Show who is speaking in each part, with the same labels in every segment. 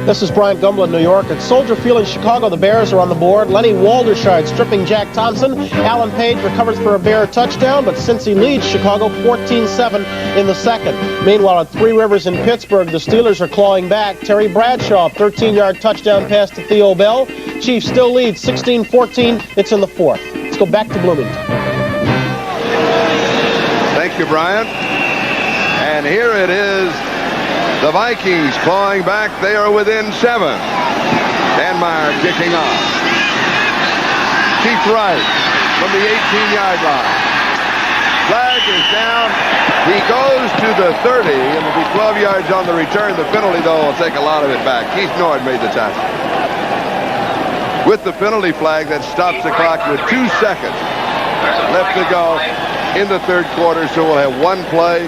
Speaker 1: This is Bryant Gumbel in New York. At Soldier Field in Chicago, the Bears are on the board. Lenny Walderscheid stripping Jack Thompson. Alan Page recovers for a Bear touchdown, but Cincy leads Chicago 14-7 in the second. Meanwhile, at Three Rivers in Pittsburgh, the Steelers are clawing back. Terry Bradshaw, 13-yard touchdown pass to Theo Bell. Chiefs still lead 16-14. It's in the fourth. Let's go back to Bloomington.
Speaker 2: Thank you, Brian. And here it is. The Vikings clawing back. They are within 7. Danmeyer kicking off. Keith Wright from the 18-yard line. Flag is down. He goes to the 30, and it'll be 12 yards on the return. The penalty, though, will take a lot of it back. Keith Nord made the tackle. With the penalty flag, that stops the clock with 2 seconds left to go in the third quarter, so we'll have one play.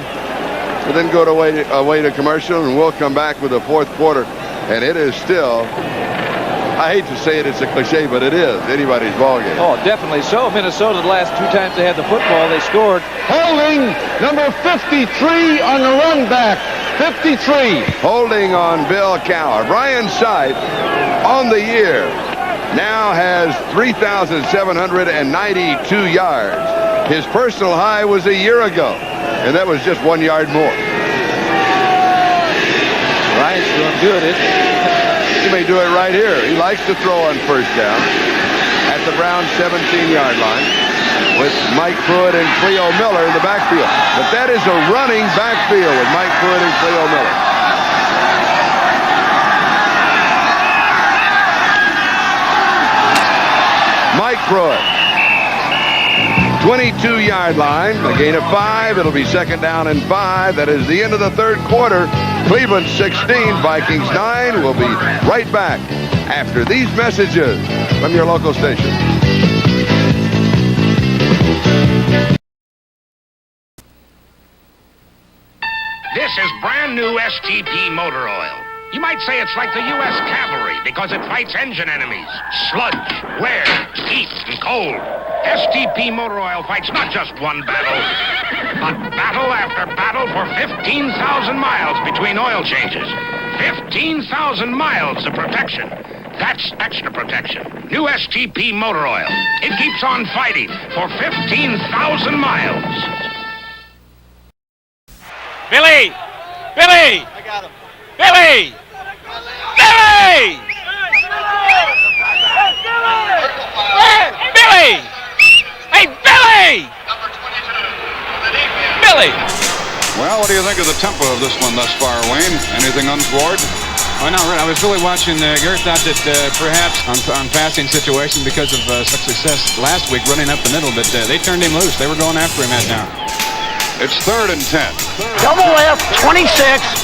Speaker 2: We'll then go away to commercial, and we'll come back with the fourth quarter. And it is still, I hate to say it, it's a cliche, but it is anybody's ballgame.
Speaker 3: Oh, definitely so. Minnesota, the last 2 times they had the football, they scored.
Speaker 4: Holding number 53 on the run back. 53.
Speaker 2: Holding on Bill Cowher. Brian Sipe on the year now has 3,792 yards. His personal high was a year ago, and that was just 1 yard more.
Speaker 3: Ryan's doing good, isn't he?
Speaker 2: He may do it right here. He likes to throw on first down at the Brown 17-yard line with Mike Pruitt and Cleo Miller in the backfield. But that is a running backfield with Mike Pruitt and Cleo Miller. Mike Pruitt. 22-yard line, a gain of 5. It'll be second down and 5. That is the end of the third quarter. Cleveland 16, Vikings 9. We'll be right back after these messages from your local station.
Speaker 5: This is brand new STP motor oil. You might say it's like the U.S. cavalry because it fights engine enemies, sludge, wear, heat, and cold. STP motor oil fights not just one battle, but battle after battle for 15,000 miles between oil changes. 15,000 miles of protection. That's extra protection. New STP motor oil. It keeps on fighting for 15,000 miles.
Speaker 6: Billy! Billy!
Speaker 1: I got him.
Speaker 6: Billy! Billy! Billy! Hey, Billy! Billy!
Speaker 7: Well, what do you think of the tempo of this one thus far, Wayne? Anything untoward?
Speaker 8: Oh, no, I was really watching. Gert thought that perhaps on passing situation because of such success last week running up the middle, but they turned him loose. They were going after him that down.
Speaker 7: It's 3rd and 10.
Speaker 9: Double left, 26.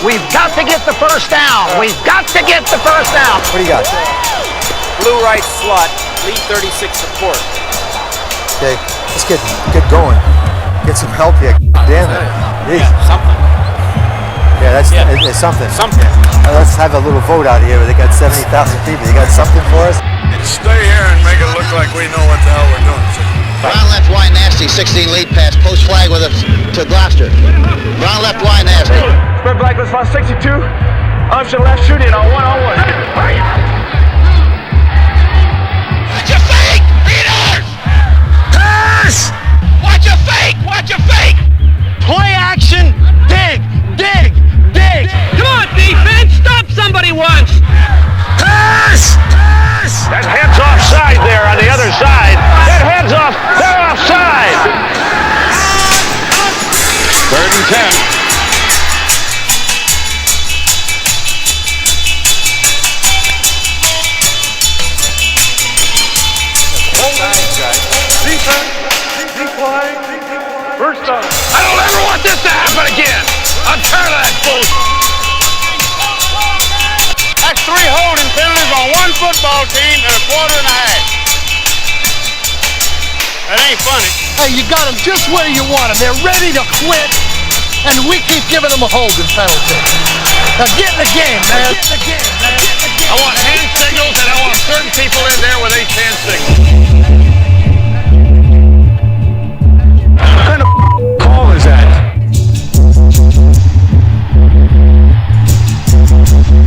Speaker 9: We've got to get the first down. We've got to get the first down.
Speaker 10: What do you got?
Speaker 11: Blue right slot, lead 36 support.
Speaker 10: Okay, let's get going. Get some help here. Damn it.
Speaker 11: Yeah, something.
Speaker 10: Yeah, it's something.
Speaker 11: Something.
Speaker 10: Let's have a little vote out here. They got 70,000 people. You got something for us?
Speaker 7: Stay here and make it look like we know what the hell we're doing.
Speaker 12: Brown left wide nasty, 16 lead pass, post flag with to Gloucester. Brown left wide nasty.
Speaker 4: Spread black, let's find 62. Option left shooting on 1-on-1.
Speaker 5: Watch your fake, Peters!
Speaker 9: Pass!
Speaker 5: Watch your fake! Watch your fake!
Speaker 9: Play action. Dig. Dig. Dig.
Speaker 6: Come on, defense! Stop somebody once!
Speaker 9: Pass! Pass!
Speaker 4: That head's offside there on the other side. That head's off. They're offside.
Speaker 7: 3rd and 10.
Speaker 4: Defense. Decline. First down. I don't ever want this to happen again. I'm tired of that bullshit.
Speaker 5: That's 3 holding penalties on one football team in a quarter and a half. That ain't funny.
Speaker 9: Hey, you got them just where you want them. They're ready to quit, and we keep giving them a holding penalty. Now get in the game, man. Get in the game, man.
Speaker 5: I want hand signals, and I want certain people in there with each hand signal.
Speaker 4: What kind of call is that?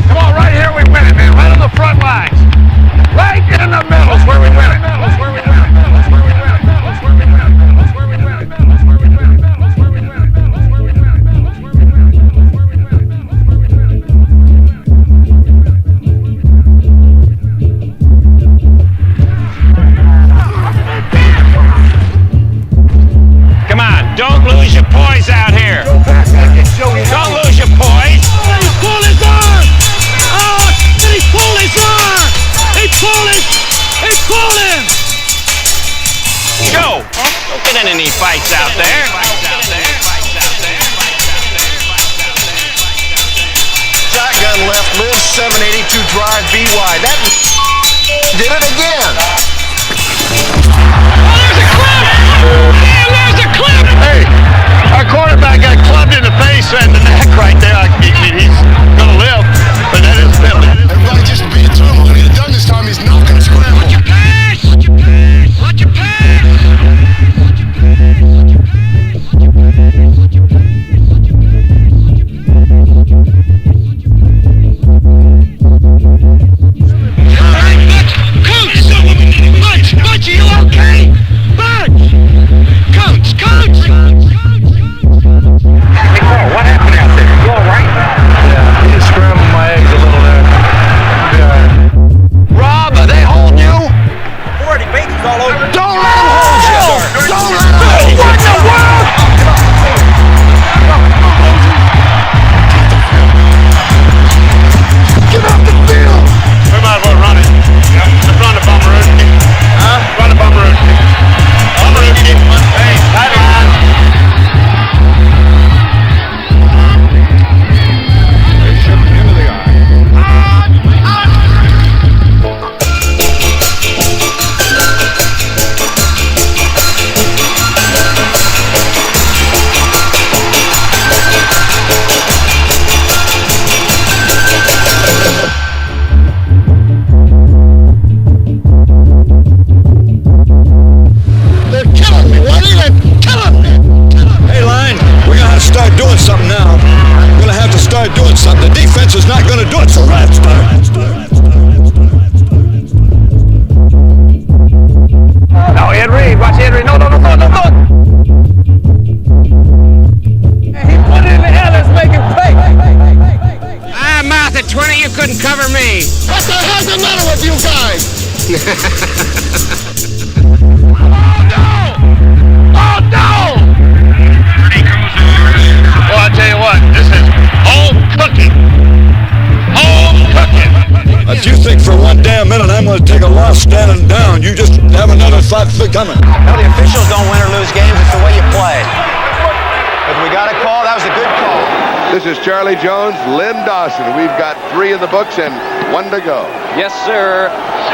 Speaker 5: Come on, right here we win it.
Speaker 6: been any fights out there.
Speaker 9: Shotgun left, live 782 drive BY. That did it again.
Speaker 6: Oh, there's a clip! Damn, there's a clip!
Speaker 9: Hey, our quarterback got clubbed in the face and the neck right there. I mean, he's gonna live, but that is a penalty. Everybody just be a turn. We're gonna get it done this time. He's not gonna scramble.
Speaker 6: Watch your pass! Watch your pass! Watch your pass! Watch your pass! Watch your pass! Watch your pass! Watch your pass! Butch, are you okay? Butch! Coach! Hey, Paul, what happened out there? You all right?
Speaker 9: Yeah, he just scrambled my eggs a little there. Yeah. Rob, are they holding you?
Speaker 11: 40 bases all over.
Speaker 9: Don't let him hold you! Don't let him hold you!
Speaker 6: What in the world?
Speaker 9: Get off the field!
Speaker 4: We might as well run it. Let's run the Bomberooski. Huh? Run the Bomberooski. Bomberooski. Hey, sideline.
Speaker 7: They shipped into the eye.
Speaker 9: They're killing me, Lenny! They're killing me!
Speaker 13: Hey, Line, we're going to have to start doing something now. We're going to have to start doing something. The defense is not going to do it, so let's start.
Speaker 4: Now, Ed Reed. Watch Ed Reed. No.
Speaker 6: He put it in the air. Let's make it play. Ah, mouth at 20. You couldn't cover me.
Speaker 9: What the hell's the matter with you guys?
Speaker 4: Oh, no! Well, I tell you what. This is home cooking. Home cooking.
Speaker 13: If you think for one damn minute I'm going to take a loss standing down, you just have another thought coming.
Speaker 12: Well, the officials don't win or lose games. It's the way you play. But we got a call. That was a good call.
Speaker 2: This is Charlie Jones, Lynn Dawson. We've got 3 in the books and 1 to go.
Speaker 3: Yes, sir.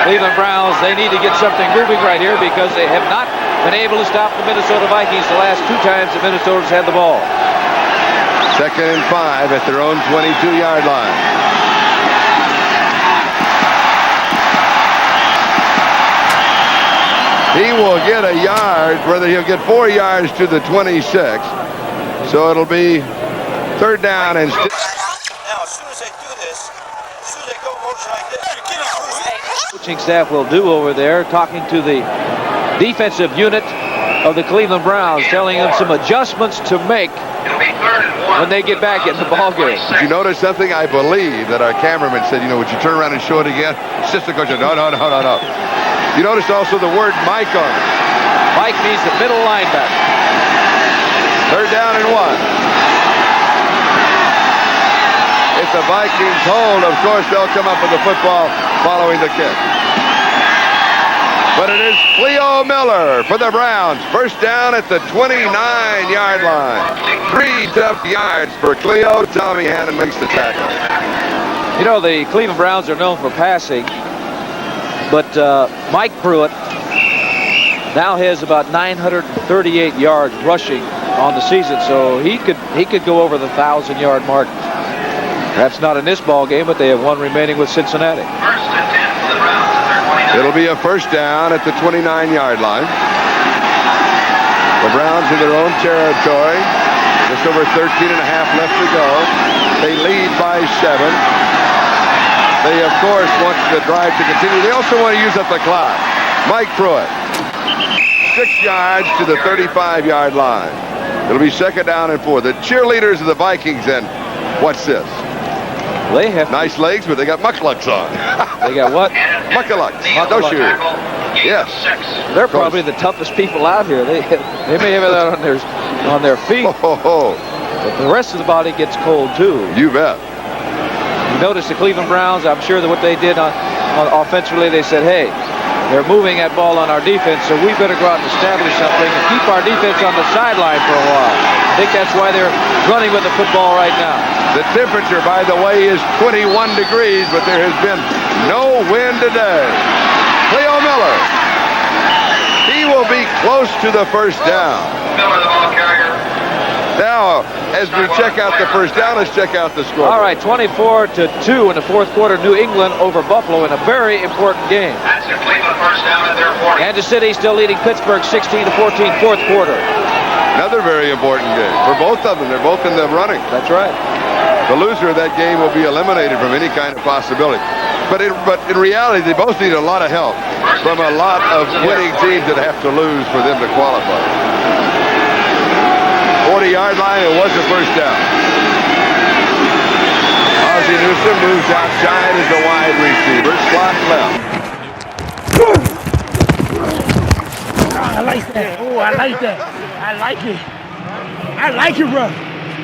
Speaker 3: Cleveland Browns, they need to get something moving right here because they have not been able to stop the Minnesota Vikings the last 2 times the Minnesota's had the ball.
Speaker 2: 2nd and 5 at their own 22-yard line. He will get a yard, whether he'll get 4 yards to the 26. So it'll be 3rd down and...
Speaker 11: Now, as soon as they do this, as soon as they go motion like this, get it.
Speaker 3: Coaching staff will do over there, talking to the defensive unit of the Cleveland Browns, telling them some adjustments to make when they get back in the ball game.
Speaker 2: Did you notice something? I believe that our cameraman said, would you turn around and show it again? Assistant coach said, no. You noticed also the word Mike on it.
Speaker 3: Mike means the middle linebacker.
Speaker 2: 3rd down and 1. If the Vikings hold, of course, they'll come up with the football following the kick. But it is Cleo Miller for the Browns. 1st down at the 29-yard line. 3 tough yards for Cleo. Tommy Hannon makes the tackle.
Speaker 3: The Cleveland Browns are known for passing, but Mike Pruitt now has about 938 yards rushing on the season, so he could go over the 1,000-yard mark. That's not in this ball game, but they have 1 remaining with Cincinnati.
Speaker 2: It'll be a 1st down at the 29-yard line. The Browns in their own territory. Just over 13 and a half left to go. They lead by 7. They, of course, want the drive to continue. They also want to use up the clock. Mike Pruitt. 6 yards to the 35-yard line. It'll be 2nd down and 4. The cheerleaders of the Vikings, and what's this?
Speaker 3: They have
Speaker 2: nice legs, but they got mucklucks on.
Speaker 3: They got what?
Speaker 2: Muckalucks. No shoes. Yes.
Speaker 3: They're probably the toughest people out here. They may have that on their feet. But the rest of the body gets cold too.
Speaker 2: You bet.
Speaker 3: You notice the Cleveland Browns, I'm sure that what they did on offensively, they said, hey, They're moving that ball on our defense, so we better go out and establish something and keep our defense on the sideline for a while. I think that's why they're running with the football right now.
Speaker 2: The temperature, by the way, is 21 degrees, but there has been no wind today. Cleo Miller. He will be close to the first down.
Speaker 4: Miller, the ball carrier.
Speaker 2: Now, as we check out the first down, let's check out the score.
Speaker 3: All right, 24-2 in the fourth quarter, New England over Buffalo in a very important game.
Speaker 4: That's the Cleveland first down at their 40.
Speaker 3: Kansas City still leading Pittsburgh 16-14, fourth quarter.
Speaker 2: Another very important game for both of them. They're both in the running.
Speaker 3: That's right.
Speaker 2: The loser of that game will be eliminated from any kind of possibility. But in reality, they both need a lot of help from a lot of winning teams that have to lose for them to qualify. 40-yard line, it was a first down. Ozzie Newsome moves outside as the wide receiver, slot left.
Speaker 14: I like that. Oh, I like that. I like it. I like it rough.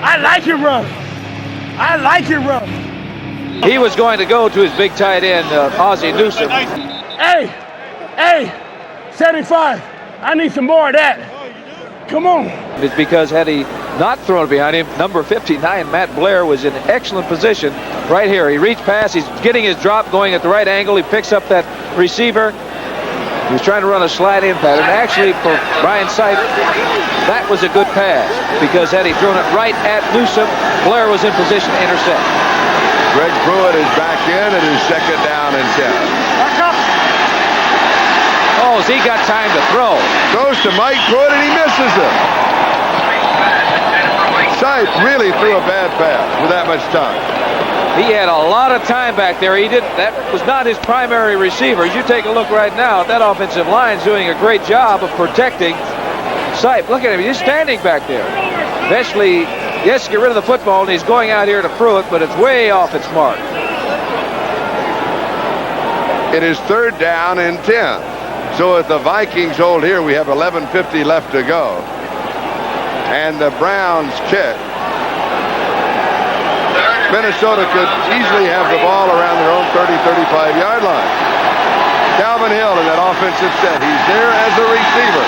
Speaker 14: I like it rough. I like it rough.
Speaker 3: He was going to go to his big tight end, Ozzie Newsome.
Speaker 14: Hey, 75. I need some more of that. Come on.
Speaker 3: It's because had he not thrown it behind him, number 59, Matt Blair, was in excellent position right here. He reached past, he's getting his drop going at the right angle. He picks up that receiver. He was trying to run a slide-in pattern. Actually, for Brian Sipe, that was a good pass because had he thrown it right at Newsome, Blair was in position to intercept.
Speaker 2: Greg Pruitt is back in. It is second down and 10.
Speaker 3: Oh, has he got time to throw?
Speaker 2: Throws to Mike Pruitt and he misses it. Sipe really threw a bad pass with that much time.
Speaker 3: He had a lot of time back there. That was not his primary receiver. As you take a look right now, that offensive line's doing a great job of protecting Sipe. Look at him, he's standing back there. Eventually, yes, get rid of the football, and he's going out here to Pruitt, but it's way off its mark.
Speaker 2: It is third down and 10. So if the Vikings hold here, we have 11:50 left to go. And the Browns kick. Minnesota could easily have the ball around their own 30, 35-yard line. Calvin Hill in that offensive set. He's there as a receiver.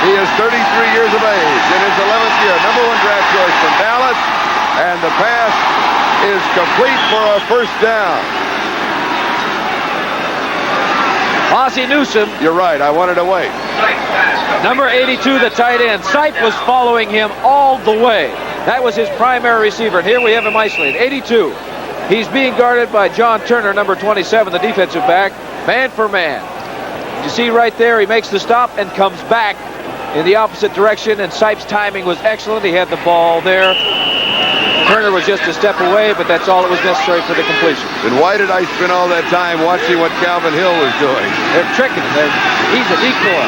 Speaker 2: He is 33 years of age in his 11th year. Number 1 draft choice from Dallas. And the pass is complete for a first down.
Speaker 3: Ozzie Newsome.
Speaker 2: You're right. I wanted to wait.
Speaker 3: Number 82, the tight end. Sipe was following him all the way. That was his primary receiver. And here we have him isolated. 82. He's being guarded by John Turner, number 27, the defensive back, man for man. You see right there, he makes the stop and comes back in the opposite direction. And Sipe's timing was excellent. He had the ball there. Turner was just a step away, but that's all that was necessary for the completion.
Speaker 2: And why did I spend all that time watching what Calvin Hill was doing?
Speaker 3: They're tricking him. He's a decoy.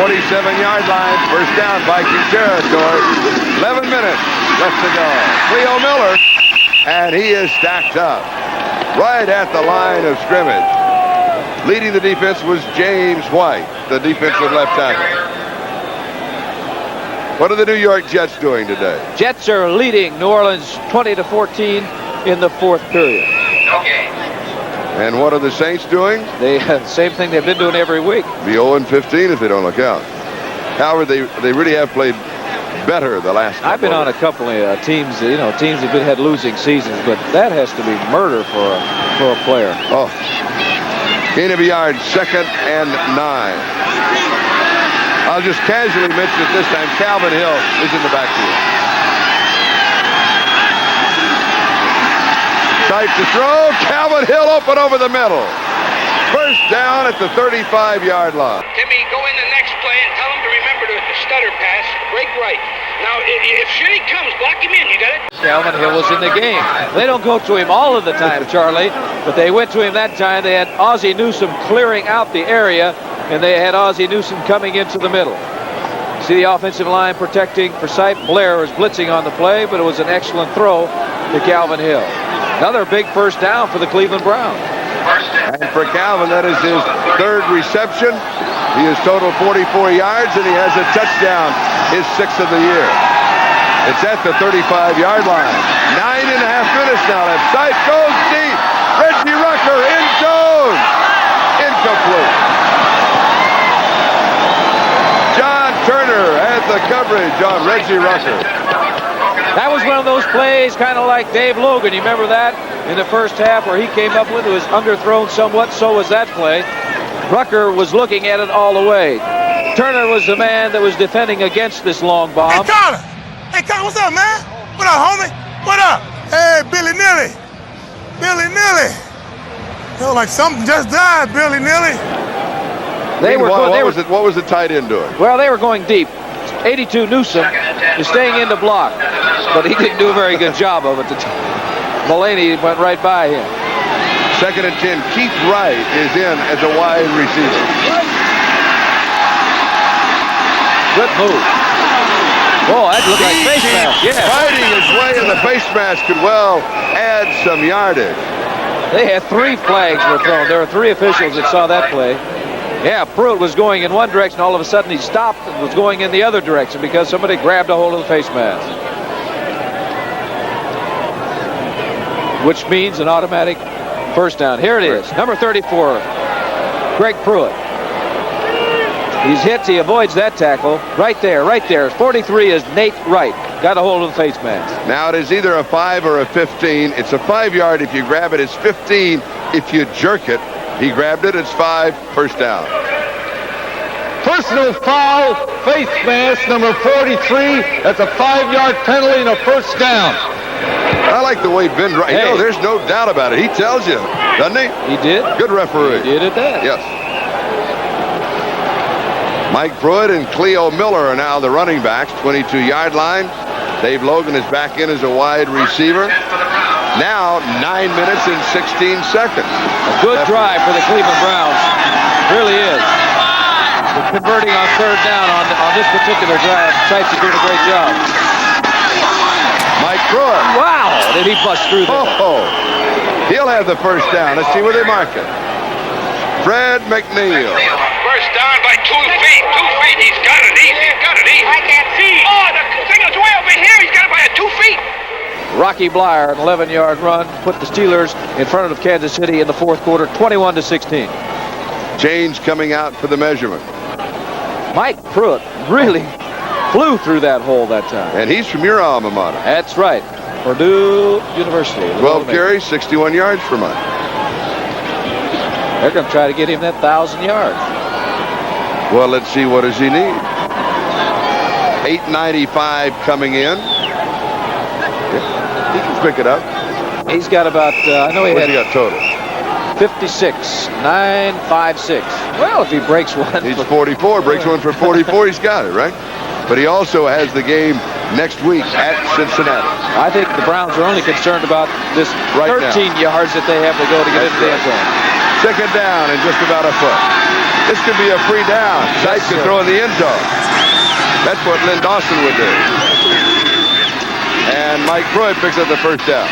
Speaker 2: 47-yard line, first down, Viking territory. 11 minutes left to go. Cleo Miller, and he is stacked up right at the line of scrimmage. Leading the defense was James White, the defensive left tackle. What are the New York Jets doing today?
Speaker 3: Jets are leading New Orleans 20-14 in the fourth period.
Speaker 4: Okay.
Speaker 2: And what are the Saints doing?
Speaker 3: They same thing they've been doing every week.
Speaker 2: Be 0-15 if they don't look out. However, they really have played better the last couple.
Speaker 3: I've been on a couple of teams, teams have had losing seasons, but that has to be murder for a player.
Speaker 2: Oh. Gain of a yard, second and 9. I'll just casually mention it this time. Calvin Hill is in the backfield. Sipe to throw. Calvin Hill open over the middle. First down at the 35-yard line.
Speaker 6: Timmy, go in the next play and tell him to remember to stutter pass, break right. Now, if Shitty comes, block him in. You got it?
Speaker 3: Calvin Hill was in the game. They don't go to him all of the time, Charlie, but they went to him that time. They had Ozzie Newsome clearing out the area, and they had Ozzie Newsome coming into the middle. See the offensive line protecting for Sipe. Blair was blitzing on the play, but it was an excellent throw to Calvin Hill. Another big first down for the Cleveland Browns.
Speaker 2: And for Calvin, that is his third reception. He has total 44 yards, and he has a touchdown, his 6th of the year. It's at the 35-yard line. 9.5 minutes now left. Sipe goes deep. Reggie Rucker in zone. In the coverage on Reggie Rucker.
Speaker 3: That was one of those plays, kind of like Dave Logan. You remember that in the first half where he came up with it was underthrown somewhat. So was that play. Rucker was looking at it all the way. Turner was the man that was defending against this long bomb.
Speaker 14: Hey, Connor! Hey, Connor, what's up, man? What up, homie? What up? Hey, Billy Nilly. Billy Nilly. Feel like something just died, Billy Nilly.
Speaker 2: What was the tight end doing?
Speaker 3: Well, they were going deep. 82 Newsom is staying in the block, but he didn't do a very good job of it. Mulaney went right by him.
Speaker 2: 2nd and 10. Keith Wright is in as a wide receiver.
Speaker 3: Good move. Oh, that looked like face mask. Yeah.
Speaker 2: Fighting his way in the face mask could well add some yardage.
Speaker 3: They had 3 flags were thrown. There were 3 officials that saw that play. Yeah, Pruitt was going in one direction. All of a sudden, he stopped and was going in the other direction because somebody grabbed a hold of the face mask. Which means an automatic first down. Here it is. Number 34, Greg Pruitt. He's hit. He avoids that tackle. Right there, right there. 43 is Nate Wright. Got a hold of the face mask.
Speaker 2: Now it is either a 5 or a 15. It's a 5-yard if you grab it. It's 15 if you jerk it. He grabbed it. It's 5, first down.
Speaker 15: Personal foul, face mask, number 43. That's a 5-yard penalty and a first down.
Speaker 2: I like the way Ben, hey. There's no doubt about it. He tells you, doesn't he?
Speaker 3: He did.
Speaker 2: Good referee.
Speaker 3: He did at that.
Speaker 2: Yes. Mike Pruitt and Cleo Miller are now the running backs, 22-yard line. Dave Logan is back in as a wide receiver. Now 9 minutes and 16 seconds.
Speaker 3: A good drive for the Cleveland Browns. Really is. They're converting on 3rd down on this particular drive. Types are doing a great job.
Speaker 2: Mike Pruitt.
Speaker 3: Wow, did he bust through there?
Speaker 2: Oh, he'll have the first down. Let's see where they mark it. Fred McNeil.
Speaker 5: First down by 2 feet. 2 feet. He's got it easy. He's got it easy. I can't see. Oh, the signal's way over here. He's got it by 2 feet.
Speaker 3: Rocky Blyer, an 11-yard run, put the Steelers in front of Kansas City in the 4th quarter, 21-16.
Speaker 2: Change coming out for the measurement.
Speaker 3: Mike Pruitt really flew through that hole that time.
Speaker 2: And he's from your alma mater.
Speaker 3: That's right. Purdue University.
Speaker 2: 12 carries, 61 yards for Mike.
Speaker 3: They're going to try to get him that 1,000 yards.
Speaker 2: Well, let's see, what does he need? 895 coming in. He can pick it up.
Speaker 3: He's got about, I know he
Speaker 2: What's he got total?
Speaker 3: 56, 956. Well, if he breaks one.
Speaker 2: He's 44, breaks one for 44, he's got it, right? But he also has the game next week at Cincinnati.
Speaker 3: I think the Browns are only concerned about this
Speaker 2: right
Speaker 3: 13
Speaker 2: now.
Speaker 3: Yards that they have to go to get into the end zone.
Speaker 2: 2nd down and just about a foot. This could be a free down. Sight could throw in the end zone. That's what Lynn Dawson would do. And Mike Pruitt picks up the first down.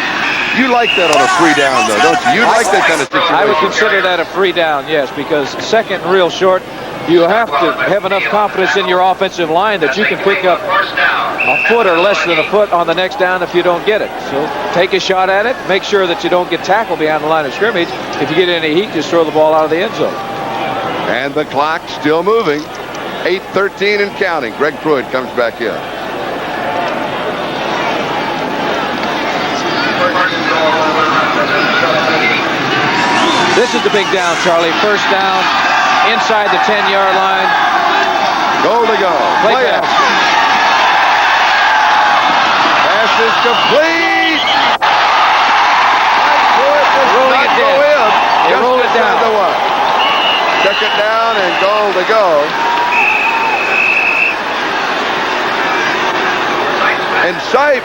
Speaker 2: You like that on a free down, though, don't you? You like that kind of situation.
Speaker 3: I would consider that a free down, yes, because 2nd and real short, you have to have enough confidence in your offensive line that you can pick up a foot or less than a foot on the next down if you don't get it. So take a shot at it. Make sure that you don't get tackled behind the line of scrimmage. If you get any heat, just throw the ball out of the end zone.
Speaker 2: And the clock still moving. 8:13 and counting. Greg Pruitt comes back in.
Speaker 3: This is the big down, Charlie. First down inside the 10-yard line.
Speaker 2: Goal to go. Play action. Pass is complete. Mike Pruitt does not go in.
Speaker 3: They roll it down.
Speaker 2: The one. 2nd down and goal to go. And Sipe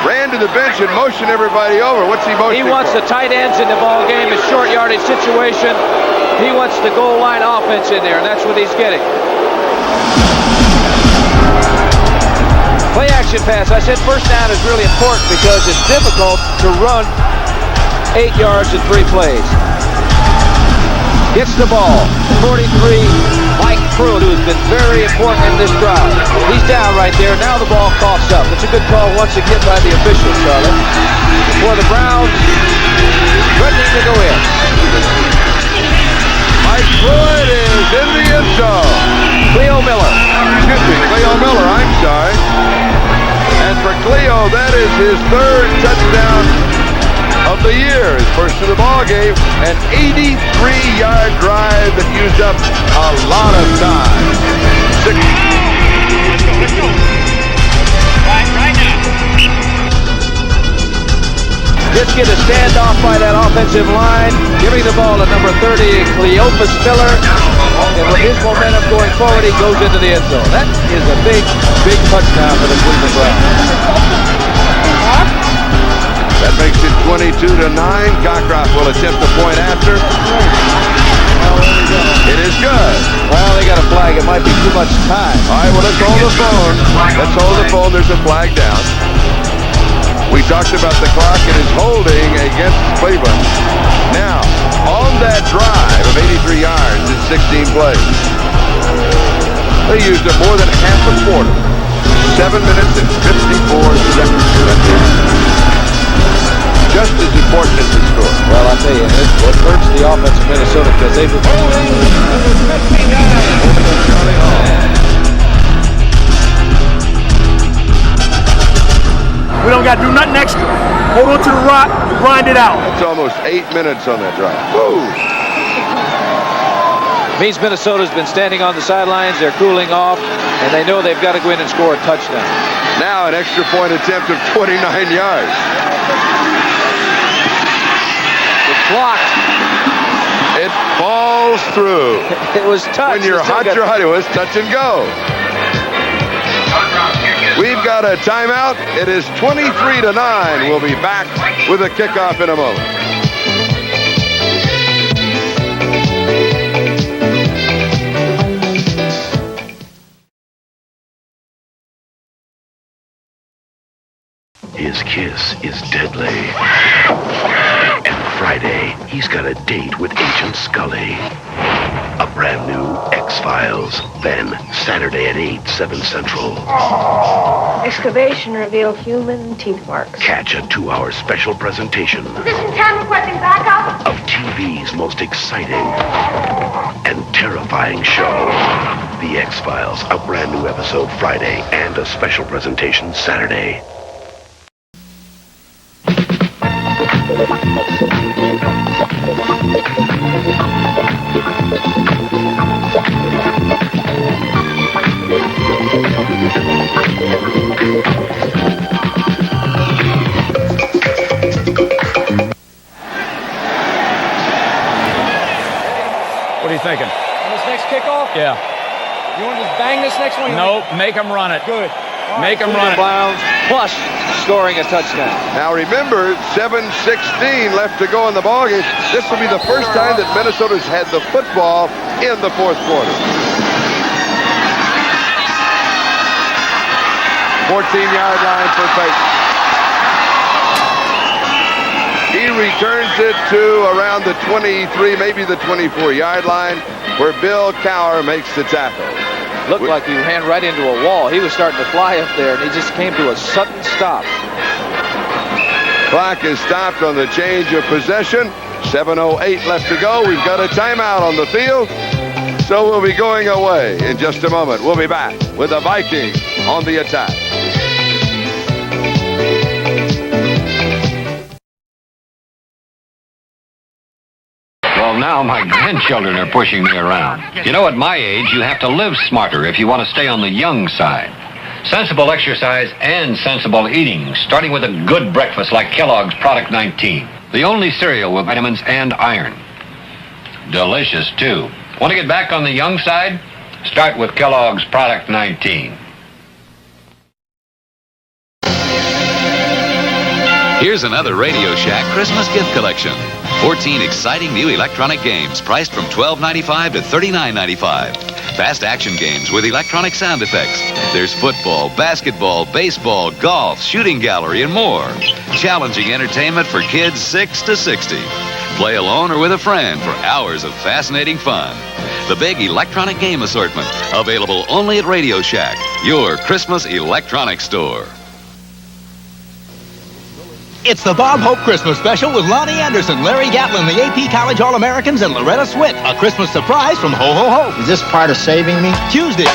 Speaker 2: ran to the bench and motioned everybody over. What's he motioning
Speaker 3: He wants
Speaker 2: for?
Speaker 3: the tight ends in the ball game, a short yardage situation. He wants the goal line offense in there, and that's what he's getting. Play action pass. I said first down is really important because it's difficult to run 8 yards in 3 plays. Gets the ball. 43, Mike Pruitt, who has been very important in this drive. He's down right there. Now the ball coughs up. It's a good call once again by the officials, Charlie. For the Browns, threatening to go in.
Speaker 2: Mike Pruitt is in the end zone.
Speaker 3: Cleo Miller.
Speaker 2: Excuse me, Cleo Miller, I'm sorry. his third touchdown of the year. His first of the ball game, an 83-yard drive that used up a lot of time.
Speaker 4: Let's go. Right now.
Speaker 3: Biscuit is standoff by that offensive line, giving the ball to number 30, Cleophas Miller. And with his momentum going forward, he goes into the end zone. That is a big, big touchdown for the Cleveland Browns.
Speaker 2: That makes it 22-9. Cockcroft will attempt the point after. It is good.
Speaker 3: Well, they got a flag. It might be too much time.
Speaker 2: All right, well, let's hold the phone. Let's hold the phone. There's a flag down. We talked about the clock. It is holding against Cleveland. Now, on that drive of 83 yards in 16 plays, they used up more than half a quarter. 7 minutes and 54 seconds. Just as important as the score.
Speaker 3: Well, I tell you, it hurts the offense of Minnesota because they've been...
Speaker 16: We don't got to do nothing extra. Hold on to the rock, grind it out.
Speaker 2: It's almost 8 minutes on that drive. Woo!
Speaker 3: Means Minnesota's been standing on the sidelines. They're cooling off, and they know they've got to go in and score a touchdown.
Speaker 2: Now an extra point attempt of 29 yards.
Speaker 3: Blocked.
Speaker 2: It falls through.
Speaker 3: It was touch.
Speaker 2: When you're hot, you're hot. It was touch and go. We've got a timeout. It is 23-9. We'll be back with a kickoff in a moment.
Speaker 17: His kiss is deadly. And Friday, he's got a date with Agent Scully. A brand new X-Files. Then, Saturday at 8, 7 Central.
Speaker 18: Excavation revealed human teeth marks.
Speaker 17: Catch a 2-hour special presentation
Speaker 18: Position 10 requesting backup.
Speaker 17: of TV's most exciting and terrifying show. The X-Files, a brand new episode Friday and a special presentation Saturday.
Speaker 16: What are you thinking?
Speaker 19: On this next kickoff?
Speaker 16: Yeah.
Speaker 19: You want to just bang this next one?
Speaker 16: Nope, make them run it.
Speaker 19: Good.
Speaker 16: Make them run it.
Speaker 3: Browns plus scoring a touchdown.
Speaker 2: Now remember, 7:16 left to go in the ballgame. This will be the first time that Minnesota's had the football in the fourth quarter. 14-yard line for Peyton. He returns it to around the 23, maybe the 24-yard line, where Bill Cowher makes the tackle.
Speaker 3: Looked like he ran right into a wall. He was starting to fly up there, and he just came to a sudden stop.
Speaker 2: Clock is stopped on the change of possession. 7:08 left to go. We've got a timeout on the field, so we'll be going away in just a moment. We'll be back with the Vikings on the attack.
Speaker 20: Well, now my grandchildren are pushing me around. You know, at my age, you have to live smarter if you want to stay on the young side. Sensible exercise and sensible eating, starting with a good breakfast like Kellogg's Product 19. The only cereal with vitamins and iron. Delicious, too. Want to get back on the young side? Start with Kellogg's Product 19.
Speaker 21: Here's another Radio Shack Christmas gift collection. 14 exciting new electronic games priced from $12.95 to $39.95. Fast action games with electronic sound effects. There's football, basketball, baseball, golf, shooting gallery, and more. Challenging entertainment for kids 6 to 60. Play alone or with a friend for hours of fascinating fun. The big electronic game assortment, available only at Radio Shack, your Christmas electronics store.
Speaker 22: It's the Bob Hope Christmas Special with Lonnie Anderson, Larry Gatlin, the AP College All-Americans, and Loretta Swit. A Christmas surprise from Ho Ho Ho. Is this part of saving me? Tuesday.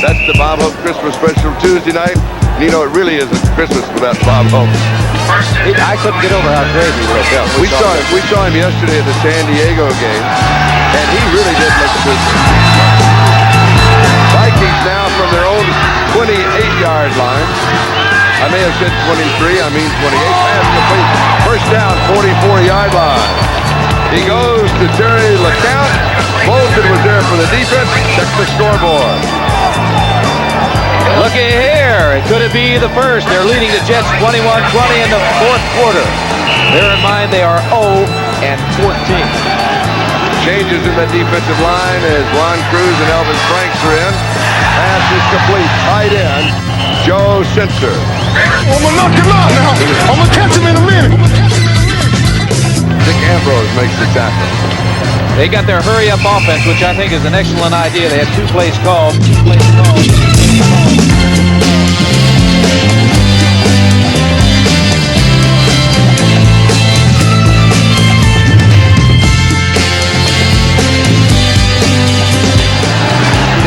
Speaker 2: That's the Bob Hope Christmas special Tuesday night. And you know, it really isn't Christmas without Bob Hope.
Speaker 3: I couldn't get over how great he looked. Yeah,
Speaker 2: we saw him yesterday at the San Diego game, and he really did look good. Vikings now from their own 28-yard line. I may have said 23, I mean 28. Pass complete. First down, 44-yard line. He goes to Terry LeCount. Bolton was there for the defense. Check the scoreboard.
Speaker 3: Looky here. Could it be the first? They're leading the Jets 21-20 in the fourth quarter. Bear in mind they are 0-14.
Speaker 2: Changes in that defensive line as Ron Cruz and Elvin Franks are in. Pass is complete. Tight end, Joe Sensor.
Speaker 9: I'm gonna knock him out now. I'm gonna catch him in a minute.
Speaker 2: Dick Ambrose makes the tackle.
Speaker 3: They got their hurry-up offense, which I think is an excellent idea. They had two plays called.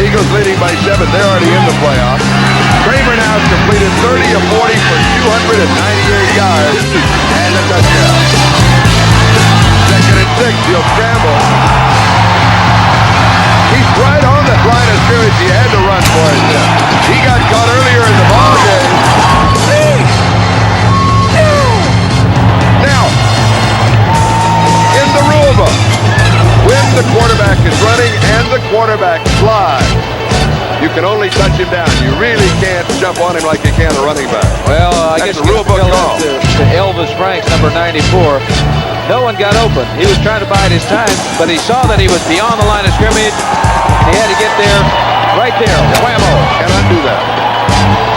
Speaker 2: Eagles leading by 7. They're already in the playoffs. Kramer now has completed 30 of 40 for 298 yards and a touchdown. Second and 6. He'll scramble. He's right on that line of scrimmage. He had to run for it. He got caught earlier in the ball game. Now, in the rule book, when the quarterback is running and the quarterback slides, you can only touch him down. You really can't jump on him like you can a running back.
Speaker 3: Well, I
Speaker 2: That's
Speaker 3: guess
Speaker 2: the rule book call.
Speaker 3: To Elvis Franks, number 94. No one got open. He was trying to bide his time, but he saw that he was beyond the line of scrimmage. He had to get there, right there. Whammo.
Speaker 2: Cannot do that.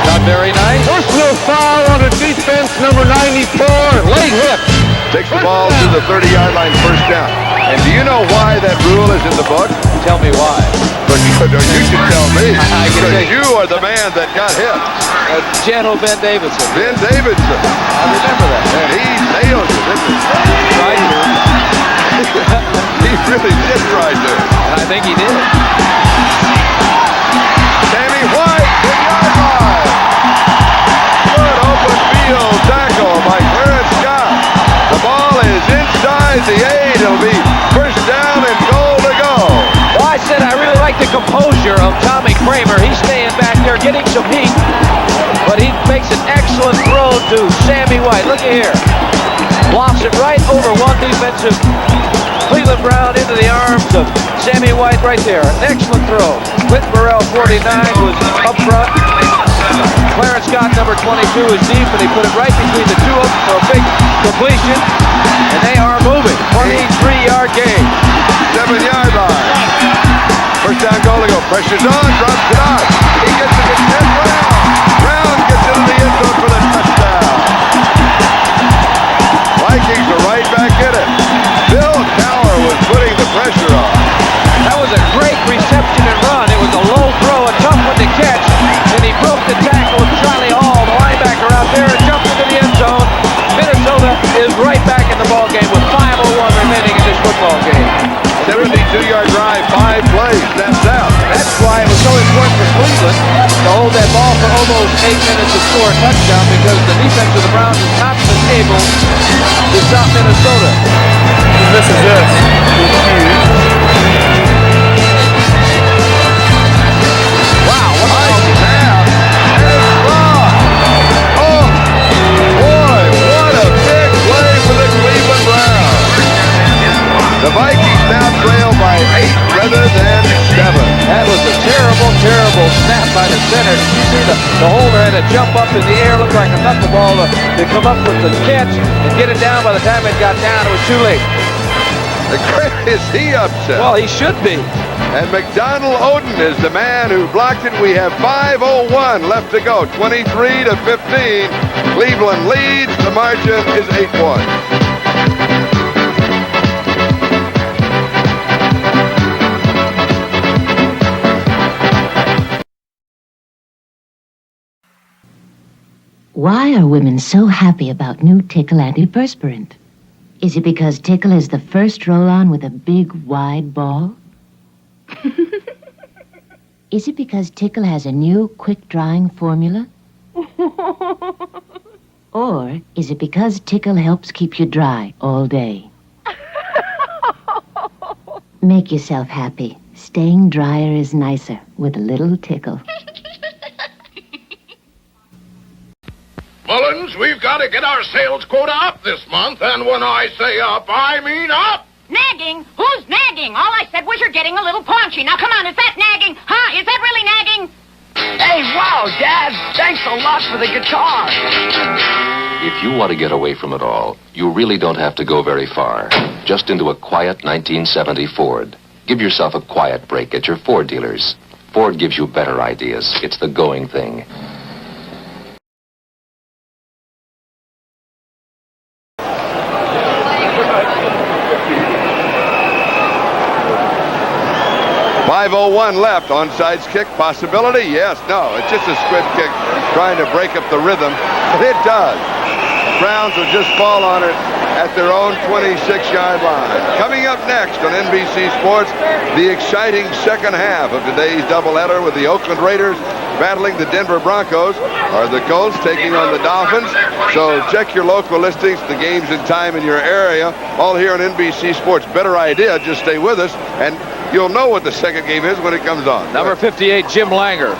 Speaker 3: Not very nice.
Speaker 15: Personal foul on the defense, number 94. Late hit.
Speaker 2: Takes the ball to the 30-yard line, first down. And do you know why that rule is in the book?
Speaker 3: Tell me why.
Speaker 2: But you should tell me.
Speaker 3: I can
Speaker 2: because you are the man that got hit.
Speaker 3: Gentle Ben Davidson.
Speaker 2: Ben Davidson.
Speaker 3: I remember that.
Speaker 2: And he nailed it, didn't he?
Speaker 3: Right.
Speaker 2: He really did try to.
Speaker 3: And I think he did.
Speaker 2: Sammy White, 10-yard line. Good open field tackle by Clarence Scott. The ball is inside the 8. It'll be first down and goal to go.
Speaker 3: Well, I said I really like the composure of Tommy Kramer. He's staying back there getting some heat, but he makes an excellent throw to Sammy White. Look at here. Lofts it right over one defensive Cleveland Brown into the arms of Sammy White right there. An excellent throw. Clint Burrell, 49, was up front. Clarence Scott, number 22, is deep, and he put it right between the two of them for a big completion. And they are moving. 23-yard gain.
Speaker 2: 7-yard line. First down goal to go. Pressure's on, drops it off. He gets it to Ted Brown. Brown gets into the end zone for the touchdown. Vikings are right back in it. Bill Cowher was putting the pressure on.
Speaker 3: That was a great reception and run. It was a low throw, a tough one to catch. And he broke the tackle of Charlie Hall, the linebacker out there, and jumped into the end zone. Minnesota is right back in the ball game with 5:01 remaining in this football game.
Speaker 2: 72-yard drive, 5 plays, snaps out.
Speaker 3: That's why it was so important for Cleveland to hold that ball for almost 8 minutes to score a touchdown, because the defense of the Browns has not been able to stop Minnesota.
Speaker 16: This is it.
Speaker 2: Wow, what a snap. And block. Oh, boy, what a big play for the Cleveland Browns. The Vikings now trail by 8 rather than 7.
Speaker 3: That was a terrible, terrible snap by the center. You see the holder had to jump up in the air, looked like a knuckleball to come up with the catch and get it down. By the time it got down, it was too late.
Speaker 2: Is he upset?
Speaker 3: Well, he should be.
Speaker 2: And McDonald Oden is the man who blocked it. We have 5:01 left to go. 23-15. Cleveland leads. The margin is 8-1.
Speaker 1: Why are women so happy about new Tickle antiperspirant? Is it because Tickle is the first roll-on with a big, wide ball? Is it because Tickle has a new quick-drying formula? Or is it because Tickle helps keep you dry all day? Make yourself happy. Staying drier is nicer with a little Tickle.
Speaker 4: Mullins, we've got to get our sales quota up this month, and when I say up, I mean up.
Speaker 8: Nagging? Who's nagging? All I said was you're getting a little paunchy. Now, come on, is that nagging? Huh? Is that really nagging?
Speaker 10: Hey, wow, Dad, thanks a lot for the guitar.
Speaker 23: If you want to get away from it all, you really don't have to go very far. Just into a quiet 1970 Ford. Give yourself a quiet break at your Ford dealers. Ford gives you better ideas. It's the going thing.
Speaker 2: .501 left. Onside's kick possibility? Yes. No. It's just a squib kick trying to break up the rhythm. But it does. Browns will just fall on it at their own 26-yard line. Coming up next on NBC Sports, the exciting second half of today's doubleheader with the Oakland Raiders battling the Denver Broncos, or the Colts taking on the Dolphins. So check your local listings, the games and time in your area, all here on NBC Sports. Better idea, just stay with us, and you'll know what the second game is when it comes on.
Speaker 3: Number 58, Jim Langer,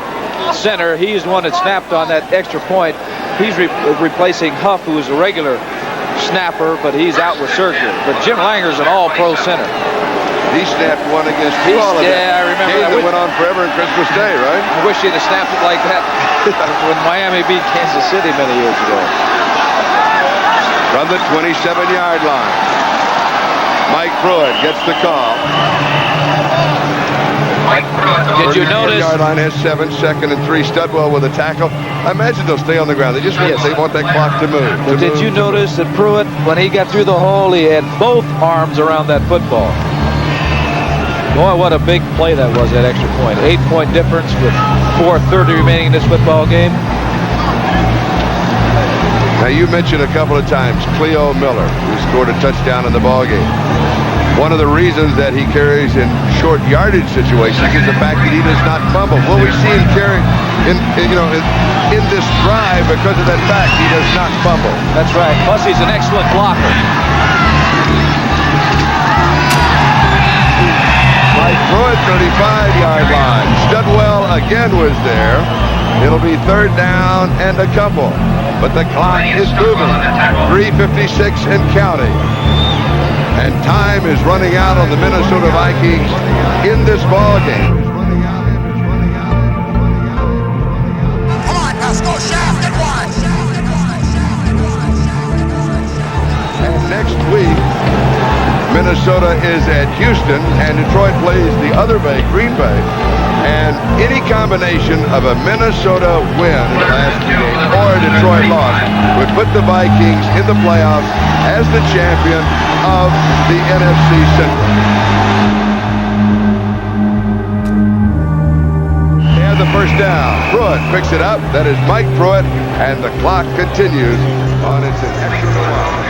Speaker 3: center. He's the one that snapped on that extra point. He's replacing Huff, who is a regular snapper, but he's out with surgery. But Jim Langer's an all-pro center.
Speaker 2: He snapped one against two all of that.
Speaker 3: Yeah, I remember
Speaker 2: that. Went on forever on Christmas Day, right?
Speaker 3: I wish he'd have snapped it like that when Miami beat Kansas City many years ago.
Speaker 2: From the 27-yard line, Mike Pruitt gets the call.
Speaker 3: Did you notice?
Speaker 2: Yard line has 7, second and 3. Studwell with a tackle. I imagine they'll stay on the ground. They just want, they want that clock to move.
Speaker 3: But did you notice that Pruitt, when he got through the hole, he had both arms around that football? Boy, what a big play that was, that extra point. 8-point difference with 4:30 remaining in this football game.
Speaker 2: Now, you mentioned a couple of times Cleo Miller, who scored a touchdown in the ball game. One of the reasons that he carries in short yardage situations is the fact that he does not fumble. Well, we see him carry in this drive because of that fact he does not fumble.
Speaker 3: That's right. Plus, he's an excellent blocker.
Speaker 2: Mike Pruitt, 35-yard line. Studwell again was there. It'll be third down and a couple. But the clock is moving. 3:56 and counting. And time is running out on the Minnesota Vikings in this ball game.
Speaker 4: Come on, now go shaft and wide.
Speaker 2: And next week, Minnesota is at Houston, and Detroit plays the other Bay, Green Bay. And any combination of a Minnesota win in the last 2 games or a Detroit loss would put the Vikings in the playoffs as the champion of the NFC Central. And the first down. Pruitt picks it up. That is Mike Pruitt, and the clock continues on its extra line.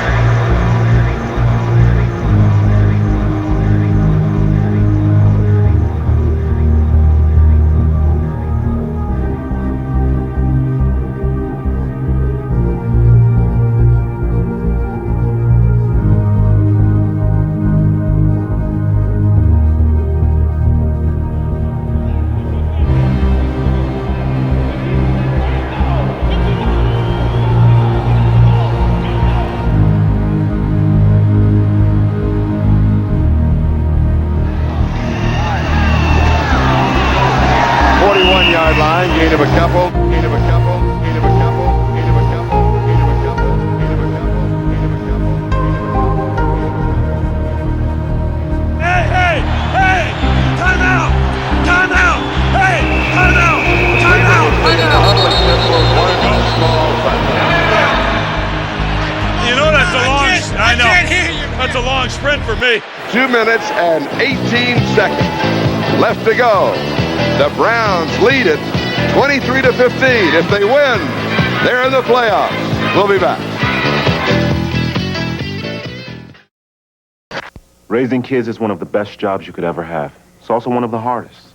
Speaker 2: Gain of a couple, gain of a couple, gain of a couple, gain of a couple, gain of a couple, gain of a couple, gain of a couple.
Speaker 4: Hey! Time out! Time out! Hey! Time out! Time out! You know that's a long. I can't hear you. That's a long sprint for me.
Speaker 2: 2 minutes and 18 seconds left to go. The Browns lead it 23-15. If they win, they're in the playoffs. We'll be back.
Speaker 24: Raising kids is one of the best jobs you could ever have. It's also one of the hardest.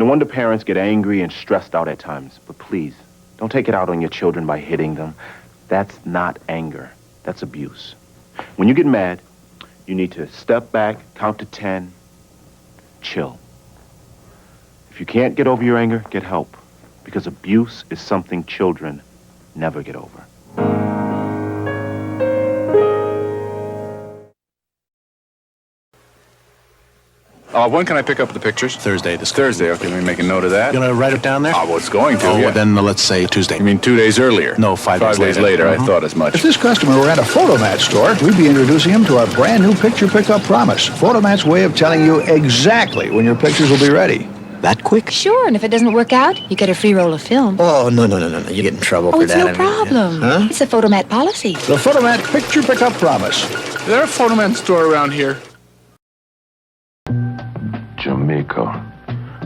Speaker 7: No wonder parents get angry and stressed out at times. But please, don't take it out on your children by hitting them. That's not anger. That's abuse. When you get mad, you need to step back, count to 10, chill. If you can't get over your anger, get help. Because abuse is something children never get over.
Speaker 12: When can I pick up the pictures?
Speaker 13: Thursday.
Speaker 12: Thursday, okay, let me make a note of that.
Speaker 13: You gonna write it down there?
Speaker 12: Well, it's going to,
Speaker 13: well, then let's say Tuesday.
Speaker 12: You mean 2 days earlier?
Speaker 13: No, 5 days later.
Speaker 12: 5 days later, I thought as much.
Speaker 24: If this customer were at a Photomat store, we'd be introducing him to our brand new picture pickup promise. Photomat's way of telling you exactly when your pictures will be ready.
Speaker 13: That quick?
Speaker 25: Sure, and if it doesn't work out, you get a free roll of film.
Speaker 13: Oh, no. You get in trouble for
Speaker 25: it's
Speaker 13: that.
Speaker 25: No problem.
Speaker 13: Huh?
Speaker 25: It's a Photomat policy.
Speaker 24: The Photomat picture pickup promise.
Speaker 12: Is there a Photomat store around here?
Speaker 26: Jamaica,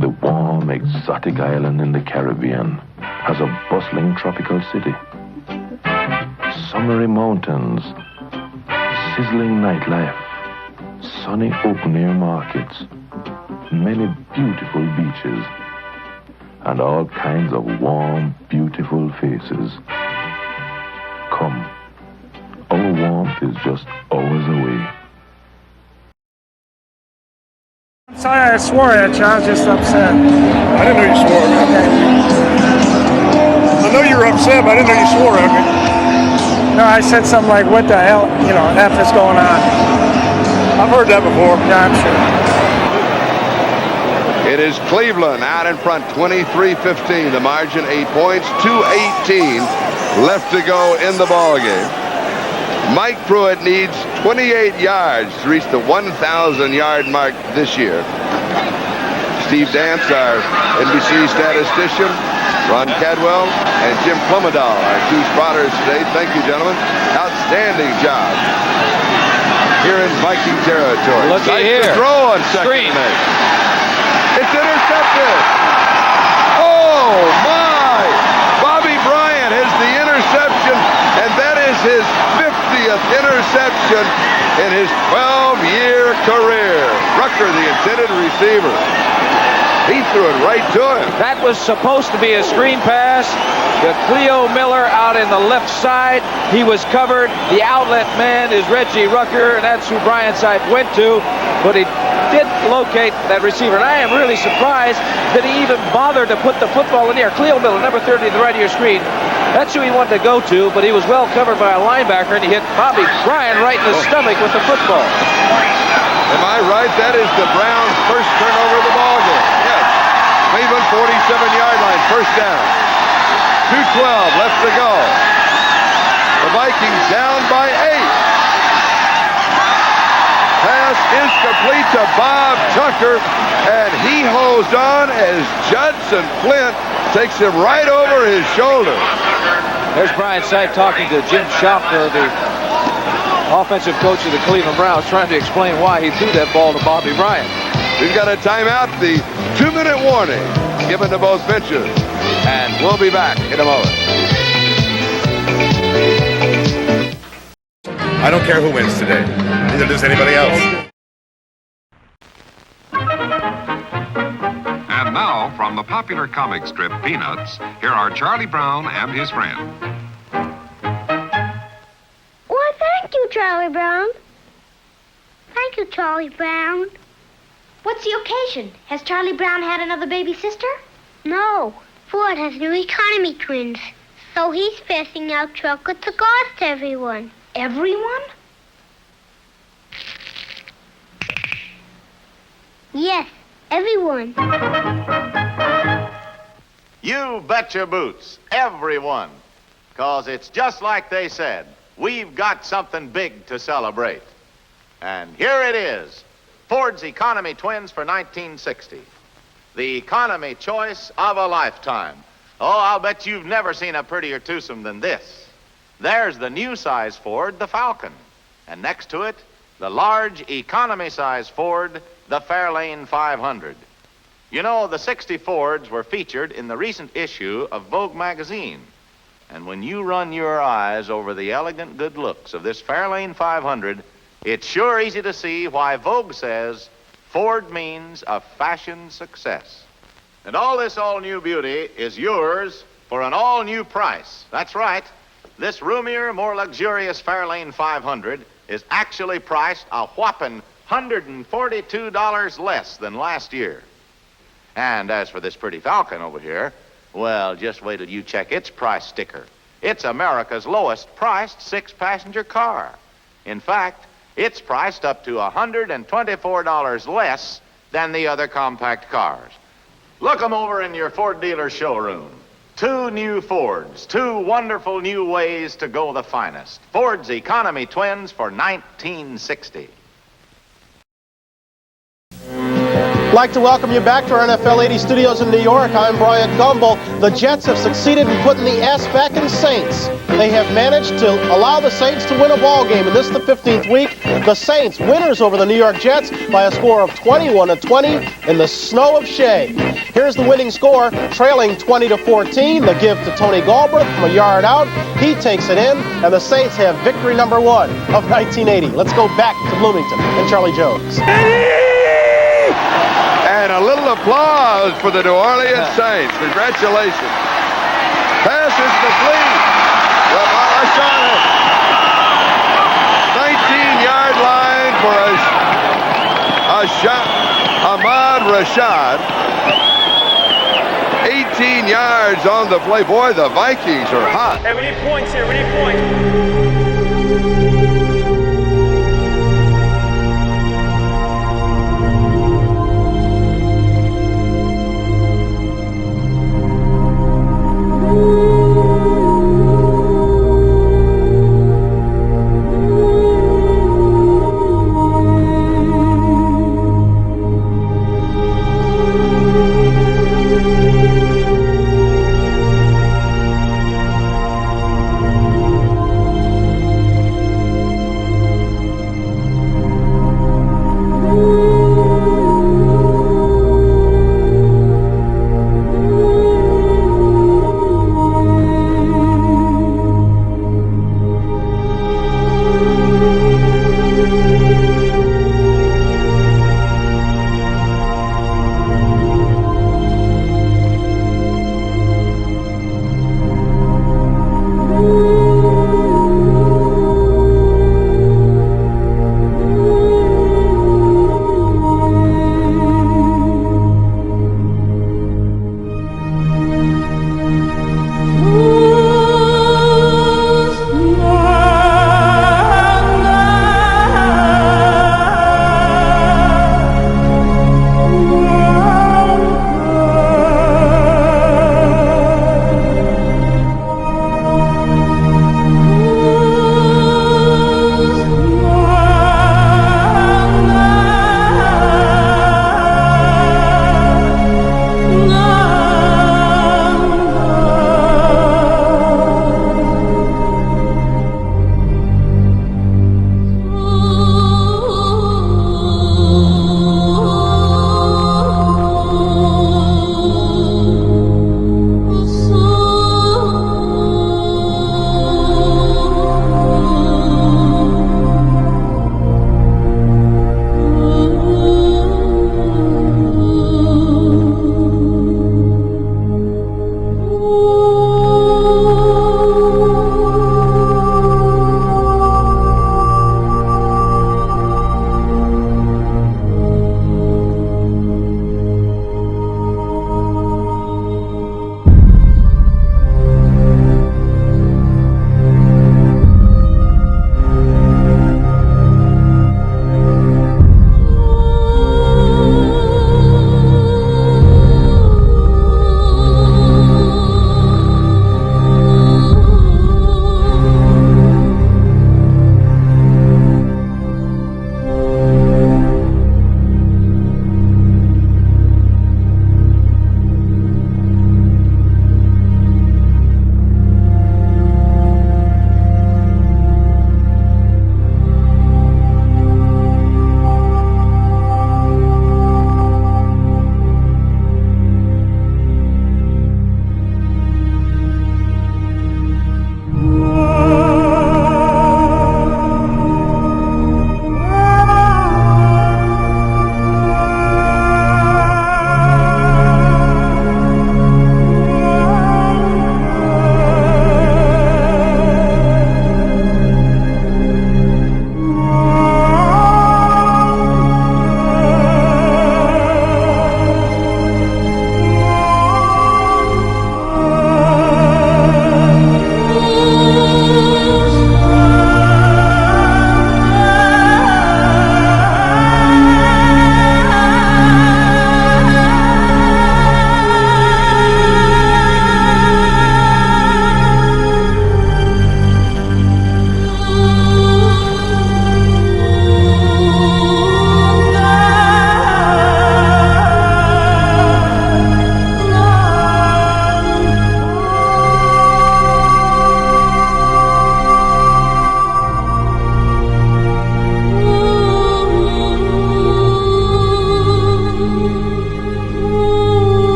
Speaker 26: the warm, exotic island in the Caribbean, has a bustling tropical city. Summery mountains, sizzling nightlife, sunny open-air markets, many beautiful beaches, and all kinds of warm, beautiful faces. Come, our warmth is just hours away.
Speaker 27: Sorry I swore at you, I was just upset.
Speaker 16: I didn't know you swore at me. I know you were upset, but I didn't know you swore at me.
Speaker 27: No, I said something like, what the hell, F is going on?
Speaker 16: I've heard that before.
Speaker 27: Yeah, I'm sure.
Speaker 2: It is Cleveland out in front, 23-15. The margin, 8 points, 2:18 left to go in the ballgame. Mike Pruitt needs 28 yards to reach the 1,000-yard mark this year. Steve Dance, our NBC statistician, Ron Cadwell, and Jim Plumadahl, our two spotters today. Thank you, gentlemen. Outstanding job here in Viking territory.
Speaker 3: Looky here.
Speaker 2: Throw on second base. It's intercepted. Oh, my! Bobby Bryant has the interception, and that is his 50th interception in his 12-year career. Rucker, the intended receiver. He threw it right to him.
Speaker 3: That was supposed to be a screen pass to Cleo Miller out in the left side. He was covered. The outlet man is Reggie Rucker, and that's who Bryant's-side went to. But he did locate that receiver. And I am really surprised that he even bothered to put the football in the air. Cleo Miller, number 30 to the right of your screen. That's who he wanted to go to, but he was well covered by a linebacker, and he hit Bobby Bryant right in the stomach with the football.
Speaker 2: Am I right? That is the Browns' first turnover of the ballgame. Yes. Cleveland, 47-yard line, first down. 2:12 left to go. The Vikings down by 8. Pass is complete to Bob Tucker, and he holds on as Judson Flint takes him right over his shoulder.
Speaker 3: There's Brian Sipe talking to Jim Schaffner, the offensive coach of the Cleveland Browns, trying to explain why he threw that ball to Bobby Bryant.
Speaker 2: We've got a timeout, the 2-minute warning given to both benches, and we'll be back in a moment.
Speaker 16: I don't care who wins today. Neither does anybody else.
Speaker 28: And now, from the popular comic strip Peanuts, here are Charlie Brown and his friend.
Speaker 18: Why, thank you, Charlie Brown. Thank you, Charlie Brown. What's the occasion? Has Charlie Brown had another baby sister? No. Ford has new economy twins. So he's passing out chocolate cigars to everyone. Everyone? Yes, everyone.
Speaker 29: You bet your boots, everyone. 'Cause it's just like they said. We've got something big to celebrate. And here it is. Ford's economy twins for 1960. The economy choice of a lifetime. Oh, I'll bet you've never seen a prettier twosome than this. There's the new size Ford, the Falcon. And next to it, the large economy size Ford, the Fairlane 500. You know, the 60 Fords were featured in the recent issue of Vogue magazine. And when you run your eyes over the elegant good looks of this Fairlane 500, it's sure easy to see why Vogue says Ford means a fashion success. And all this all-new beauty is yours for an all-new price. That's right. This roomier, more luxurious Fairlane 500 is actually priced a whopping $142 less than last year. And as for this pretty Falcon over here, well, just wait till you check its price sticker. It's America's lowest priced six-passenger car. In fact, it's priced up to $124 less than the other compact cars. Look 'em over in your Ford dealer showroom. Two new Fords, two wonderful new ways to go the finest. Ford's economy twins for 1960.
Speaker 5: I'd like to welcome you back to our NFL 80 studios in New York. I'm Brian Gumbel. The Jets have succeeded in putting the S back in Saints. They have managed to allow the Saints to win a ball game, and this is the 15th week. The Saints, winners over the New York Jets by a score of 21-20 in the snow of Shea. Here's the winning score, trailing 20-14. The give to Tony Galbraith from a yard out. He takes it in, and the Saints have victory number 1 of 1980. Let's go back to Bloomington and Charlie Jones.
Speaker 2: And a little applause for the New Orleans Saints. Congratulations. Pass is complete. Ras-I, 19-yard line for a shot. Ahmad Rashad. 18 yards on the play. Boy, the Vikings are hot.
Speaker 10: Hey, we need points here. We need points.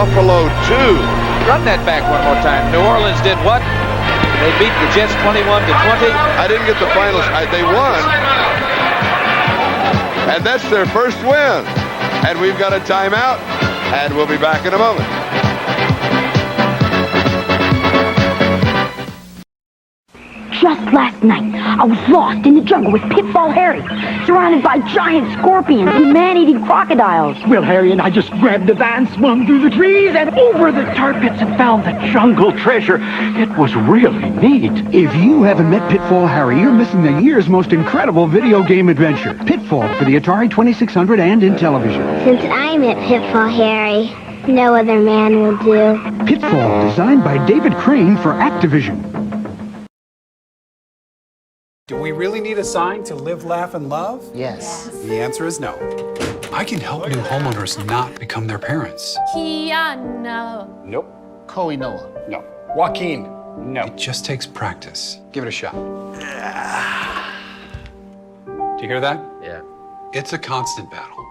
Speaker 2: Buffalo 2.
Speaker 3: Run that back one more time. New Orleans did what? They beat the Jets 21-20.
Speaker 2: I didn't get the finals. They won. And that's their first win. And we've got a timeout. And we'll be back in a moment.
Speaker 6: Just last night, I was lost in the jungle with Pitfall Harry, surrounded by giant scorpions and man-eating crocodiles.
Speaker 9: Well, Harry and I just grabbed the van, swung through the trees and over the tar pits and found the jungle treasure. It was really neat.
Speaker 24: If you haven't met Pitfall Harry, you're missing the year's most incredible video game adventure. Pitfall for the Atari 2600 and in television.
Speaker 18: Since I met Pitfall Harry, no other man will do.
Speaker 24: Pitfall, designed by David Crane for Activision.
Speaker 11: Do we really need a sign to live, laugh, and love?
Speaker 13: Yes.
Speaker 11: The answer is no. I can help new homeowners not become their parents.
Speaker 14: Kiana.
Speaker 11: Nope.
Speaker 13: Koe Noah.
Speaker 11: No. Joaquin. No. It just takes practice. Give it a shot. Do you hear that?
Speaker 13: Yeah.
Speaker 11: It's a constant battle.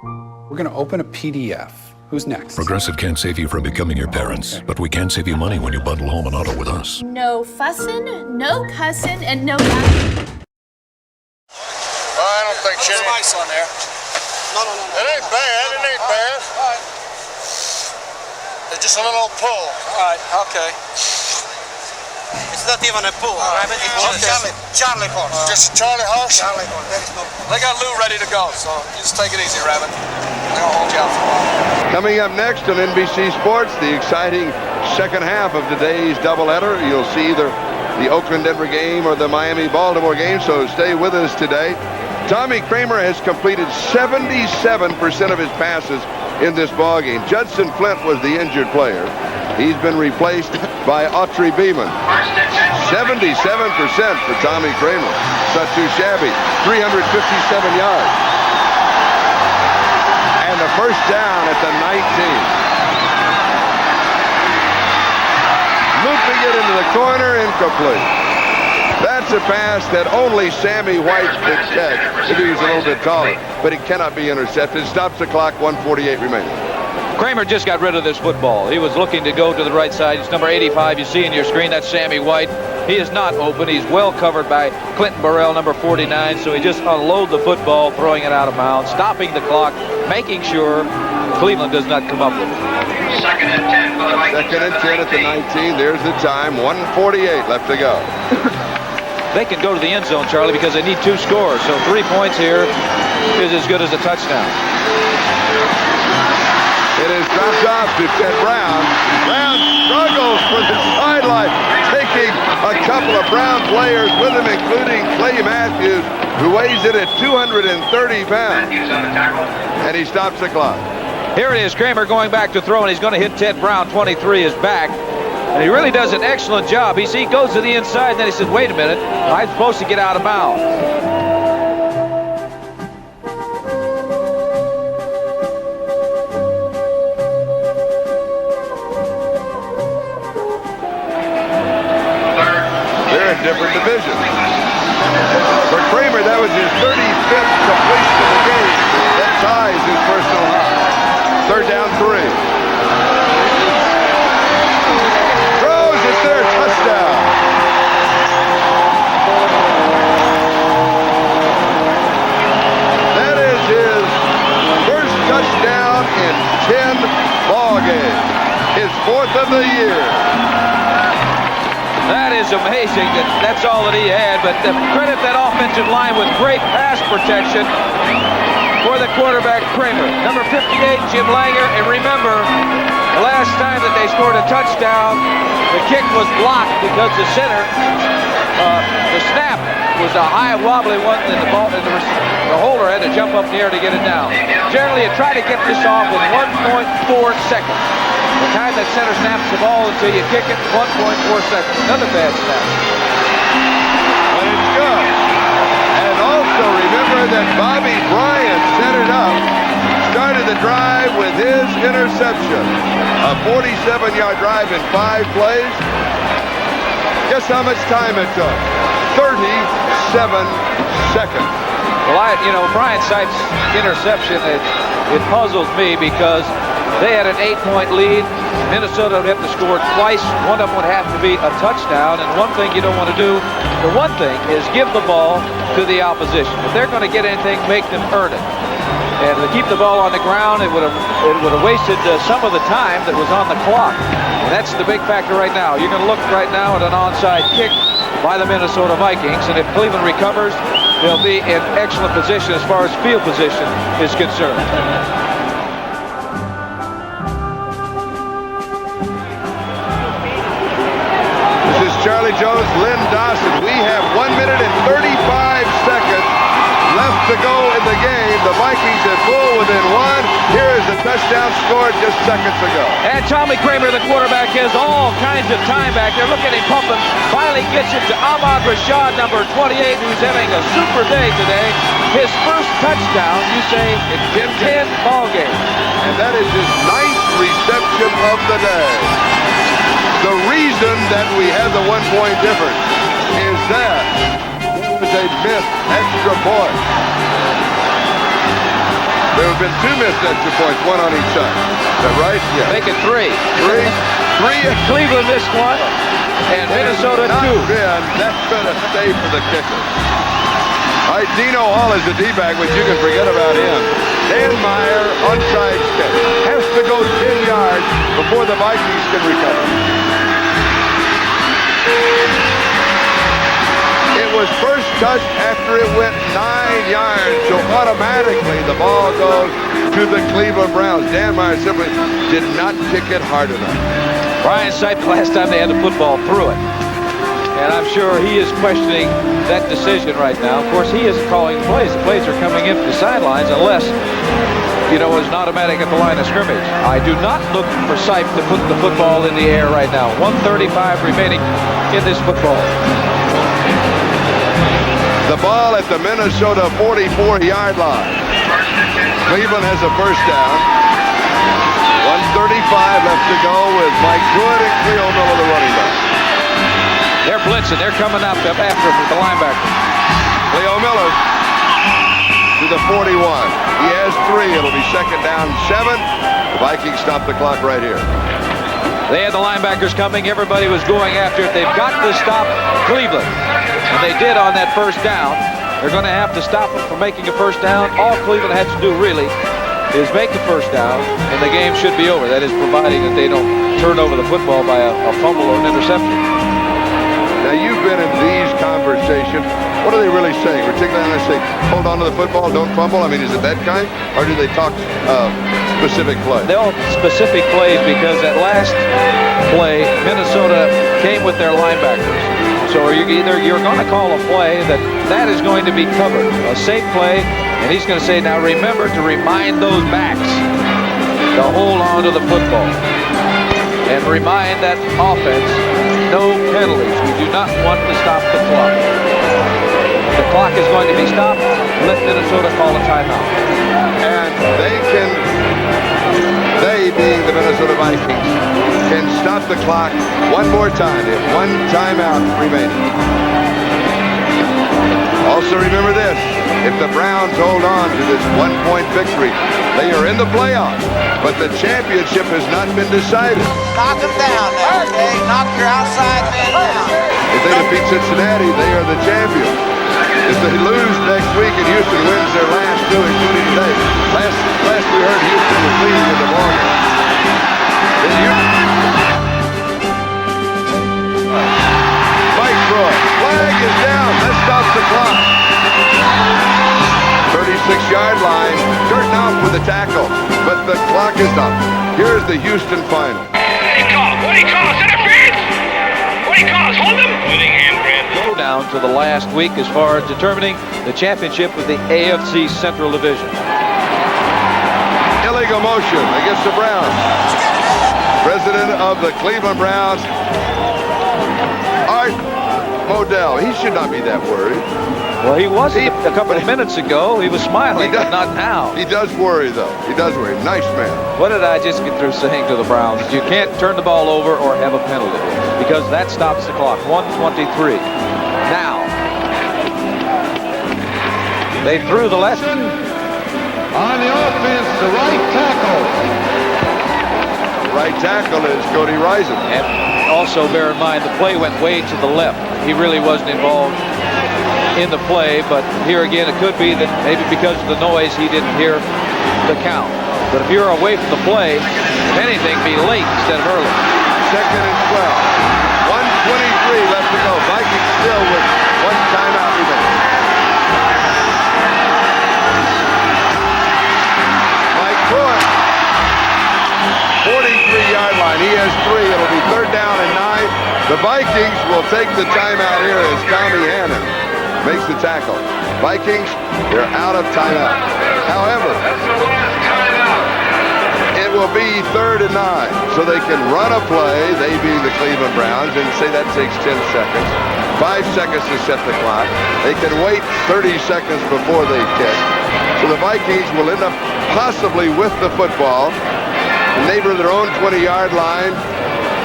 Speaker 11: We're going to open a PDF. Who's next?
Speaker 17: Progressive can't save you from becoming your parents, but we can save you money when you bundle home and auto with us.
Speaker 14: No fussin', no cussin', and no nothing.
Speaker 16: I don't think shit. There's ice on there. No. It ain't bad. It ain't bad. All right. It's just a little pull. All right. Okay. It's not even a pull, Rabbit. It's Charlie horse. Just Charlie horse? Charlie horse. There is no pull. They got Lou ready to go, so you just take it easy, Rabbit. They're gonna hold you out for a while.
Speaker 2: Coming up next on NBC Sports, the exciting second half of today's doubleheader. You'll see either the Oakland-Denver game or the Miami-Baltimore game, so stay with us today. Tommy Kramer has completed 77% of his passes in this ballgame. Judson Flint was the injured player. He's been replaced by Autry Beeman. 77% for Tommy Kramer. It's not too shabby. 357 yards. And the first down at the 19. Looping it into the corner, incomplete. That's a pass that only Sammy White could catch if he was a little bit taller. But it cannot be intercepted. Stops the clock, 1:48 remaining.
Speaker 3: Kramer just got rid of this football. He was looking to go to the right side. It's number 85 you see in your screen. That's Sammy White. He is not open. He's well covered by Clinton Burrell, number 49. So he just unloaded the football, throwing it out of bounds, stopping the clock, making sure Cleveland does not come up with it.
Speaker 2: Second and 10 at the 19. There's the time. 1:48 left to go.
Speaker 3: They can go to the end zone, Charlie, because they need 2 scores. So 3 points here is as good as a touchdown.
Speaker 2: It is dropped off to Ted Brown. Brown struggles for the sideline, taking a couple of Brown players with him, including Clay Matthews, who weighs in at 230 pounds. And he stops the clock.
Speaker 3: Here it is, Kramer going back to throw, and he's going to hit Ted Brown. 23 is back. And he really does an excellent job. He goes to the inside, and then he says, wait a minute, I'm supposed to get out of bounds.
Speaker 2: They're in different divisions. For Kramer, that was his 35th completion of the game. That ties his personal high. Third down, 3. It's their touchdown. That is his first touchdown in 10 ball games. His 4th of the year.
Speaker 3: That is amazing. That's all that he had, but credit that offensive line with great pass protection for the quarterback Kramer. Number 58, Jim Langer, and remember, the last time that they scored a touchdown, the kick was blocked because the center, the snap was a high wobbly one, and the holder had to jump up in the air to get it down. Generally, you try to get this off in 1.4 seconds. The time that center snaps the ball until you kick it, 1.4 seconds. Another bad snap.
Speaker 2: But it's good. And also remember that Bobby Bryant set it up, started the drive with his interception. A 47-yard drive in 5 plays. Guess how much time it took? 37 seconds.
Speaker 3: Well, Bryant cites interception. It puzzles me because They had an 8-point lead. Minnesota would have to score twice. One of them would have to be a touchdown. And one thing you don't want to do, the one thing is give the ball to the opposition. If they're going to get anything, make them earn it. And to keep the ball on the ground, it would have wasted some of the time that was on the clock. And that's the big factor right now. You're going to look right now at an onside kick by the Minnesota Vikings. And if Cleveland recovers, they'll be in excellent position as far as field position is concerned.
Speaker 2: Charlie Jones, Lynn Dawson. We have 1 minute and 35 seconds left to go in the game. The Vikings have full within one. Here is the touchdown scored just seconds ago.
Speaker 3: And Tommy Kramer, the quarterback, has all kinds of time back there. Look at him pumping. Finally gets it to Ahmad Rashad, number 28, who's having a super day today. His first touchdown, you say, in 10 ball games.
Speaker 2: And that is his 9th reception of the day. The reason that we have the 1-point difference is that there was a missed extra point. There have been 2 missed extra points, one on each side. Is that right? Yeah.
Speaker 3: Make it 3.
Speaker 2: 3.
Speaker 3: Cleveland missed one, and Minnesota 2.
Speaker 2: That's been a stay for the kicker. All right, Dino Hall is the D-back, which you can forget about him. Dan Meyer, onside kick. Has to go 10 yards before the Vikings can recover. It was first touched after it went 9 yards, so automatically the ball goes to the Cleveland Browns. Dan Meyer simply did not kick it hard enough.
Speaker 3: Brian Sipe, last time they had the football, threw it. And I'm sure he is questioning that decision right now. Of course, he isn't calling the plays. The plays are coming in from the sidelines unless, you know, it's an automatic at the line of scrimmage. I do not look for Sipe to put the football in the air right now. 1:35 remaining in this football.
Speaker 2: The ball at the Minnesota 44-yard line. Cleveland has a first down. 1:35 left to go with Mike Pruitt and Cleo Miller, the running back.
Speaker 3: They're blitzing. They're coming up after him with the linebacker.
Speaker 2: Cleo Miller to the 41. He has 3. It'll be 2nd down 7. The Vikings stop the clock right here.
Speaker 3: They had the linebackers coming. Everybody was going after it. They've got to stop Cleveland. And they did on that first down. They're going to have to stop them from making a first down. All Cleveland has to do, really, is make the first down, and the game should be over. That is providing that they don't turn over the football by a fumble or an interception.
Speaker 2: Now, you've been in these conversations. What are they really saying? Particularly when they say, hold on to the football, don't fumble. I mean, is it that kind? Or do they talk specific plays?
Speaker 3: They're all specific plays because that last play, Minnesota came with their linebackers. So either you're going to call a play that is going to be covered, a safe play, and he's going to say, now remember to remind those backs to hold on to the football. And remind that offense, no penalties. We do not want to stop the clock. The clock is going to be stopped. Let Minnesota call a timeout.
Speaker 2: And they being the Minnesota Vikings, can stop the clock one more time. They have 1 timeout remaining. Also remember this, if the Browns hold on to this 1-point victory, they are in the playoffs, but the championship has not been decided.
Speaker 1: Knock them down now, okay? Knock your outside man down.
Speaker 2: If they defeat Cincinnati, they are the champions. If they lose next week and Houston wins their last 2, including today, last we heard Houston was leading in the ball game. Mike Pruitt, flag is down. Let's stop the clock. 36-yard line, curtain off with the tackle, but the clock is up. Here's the Houston final.
Speaker 10: What do you call? Interference? What do you call? Hold him?
Speaker 3: Go down to the last week as far as determining the championship with the AFC Central Division.
Speaker 2: Illegal motion against the Browns. President of the Cleveland Browns, Art Modell. He should not be that worried.
Speaker 3: Well, he wasn't a couple of minutes ago. He was smiling, but not now.
Speaker 2: He does worry, though. He does worry. Nice man.
Speaker 3: What did I just get through saying to the Browns? You can't turn the ball over or have a penalty because that stops the clock. 1:23. Now, they threw the left.
Speaker 4: On the offense, the right tackle.
Speaker 2: right tackle is Cody Risen.
Speaker 3: And also bear in mind, the play went way to the left. He really wasn't involved in the play, but here again, it could be that maybe because of the noise, he didn't hear the count. But if you're away from the play, if anything, be late instead of early.
Speaker 2: 2nd and 12. 1:23 left to go. Vikings still with 1 timeout remaining. Mike Pruitt, 43-yard line. He has 3. It'll be 3rd down and 9. The Vikings will take the timeout here as Tommy Hannon makes the tackle. Vikings, they're out of timeout. However, it will be 3rd and 9, so they can run a play, they being the Cleveland Browns, and say that takes 10 seconds. 5 seconds to set the clock. They can wait 30 seconds before they kick. So the Vikings will end up possibly with the football, neighbor their own 20-yard line,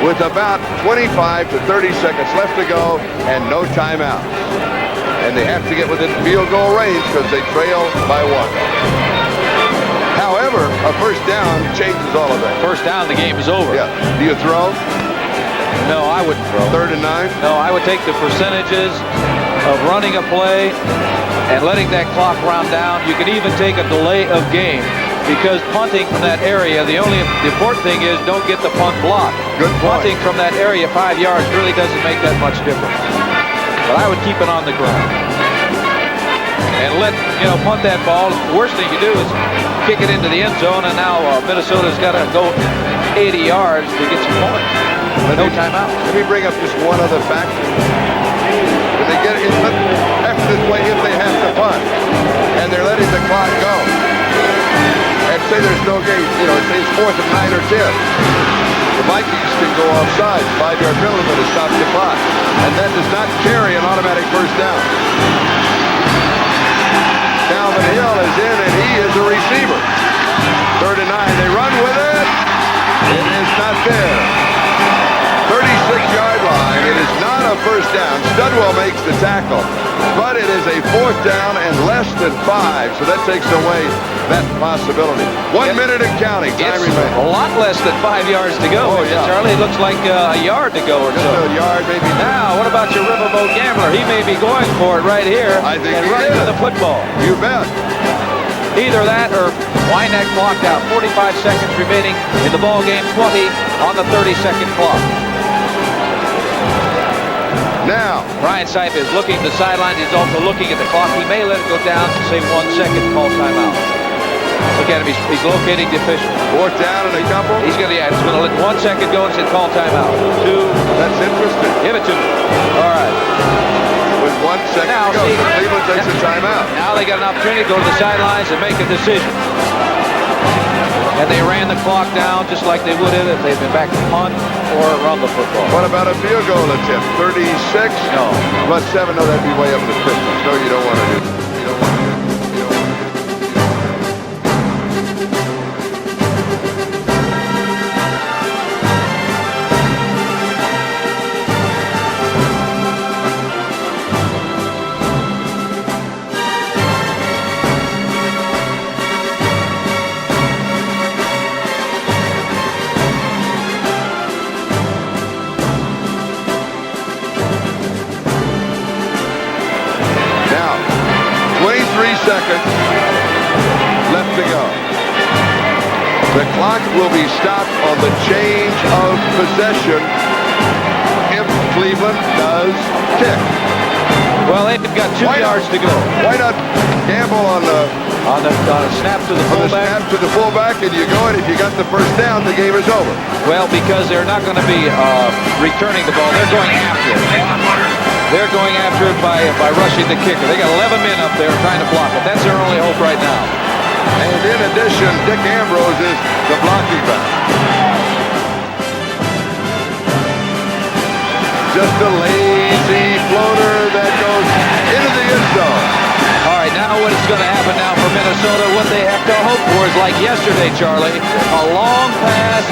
Speaker 2: with about 25 to 30 seconds left to go and no timeout. And they have to get within field goal range because they trail by 1. However, a first down changes all of that.
Speaker 3: First down, the game is over.
Speaker 2: Yeah. Do you throw?
Speaker 3: No, I wouldn't throw.
Speaker 2: 3rd and 9?
Speaker 3: No, I would take the percentages of running a play and letting that clock round down. You can even take a delay of game because punting from that area, the important thing is don't get the punt blocked.
Speaker 2: Good point.
Speaker 3: Punting from that area 5 yards really doesn't make that much difference. But I would keep it on the ground. And punt that ball. The worst thing you do is kick it into the end zone, and now Minnesota's got to go 80 yards to get some points. No timeout.
Speaker 2: Let me bring up just one other factor. When they get after this play, if they have to punt, and they're letting the clock go, and say there's no game, say it's 4th and 9 or 10, the Vikings can go offside, 5-yard penalty, but it stops the clock. And that does not carry an automatic first down. Calvin Hill is in, and he is a receiver. 3rd and 9. They run with it. It is not there. 36-yard line. It is not a first down. Studwell makes the tackle, but it is a 4th down and less than 5, so that takes away that possibility. 1 minute and counting. Time remaining.
Speaker 3: A lot less than 5 yards to go.
Speaker 2: Oh, yeah.
Speaker 3: Charlie, it looks like a yard to go or so.
Speaker 2: Just a yard, maybe.
Speaker 3: Now, what about your riverboat gambler? He may be going for it right here.
Speaker 2: I think
Speaker 3: and
Speaker 2: he
Speaker 3: running
Speaker 2: is.
Speaker 3: to the football.
Speaker 2: You bet.
Speaker 3: Either that or wind that clock down. 45 seconds remaining in the ball game. 20 on the 30-second clock.
Speaker 2: Now,
Speaker 3: Brian Sipe is looking at the sidelines. He's also looking at the clock. He may let it go down to say 1 second, call timeout. Look at him. He's locating the official.
Speaker 2: 4th down and a couple.
Speaker 3: He's going to let 1 second go and say call timeout. 2.
Speaker 2: That's interesting.
Speaker 3: Give it to me. All right.
Speaker 2: With 1 second
Speaker 3: Now,
Speaker 2: to go,
Speaker 3: see,
Speaker 2: Cleveland takes a timeout.
Speaker 3: Now they got an opportunity to go to the sidelines and make a decision. And they ran the clock down just like they would have if they'd been back to punt or run the football.
Speaker 2: What about a field goal attempt? 36?
Speaker 3: No.
Speaker 2: Plus 7? No, that'd be way up to 50. No, you don't want to do that. You don't want to do that. Seconds left to go. The clock will be stopped on the change of possession if Cleveland does kick.
Speaker 3: Well, they've got 2 yards to go.
Speaker 2: Why not gamble on a
Speaker 3: snap to the fullback?
Speaker 2: Snap to the fullback, and you go, and if you got the first down, the game is over.
Speaker 3: Well, because they're not going to be returning the ball. They're going after it. They're going after it by rushing the kicker. They got 11 men up there trying to block it. That's their only hope right now.
Speaker 2: And in addition, Dick Ambrose is the blocking back. Just a lazy floater that goes into the end zone.
Speaker 3: All right, now what is going to happen now for Minnesota? What they have to hope for is like yesterday, Charlie, a long pass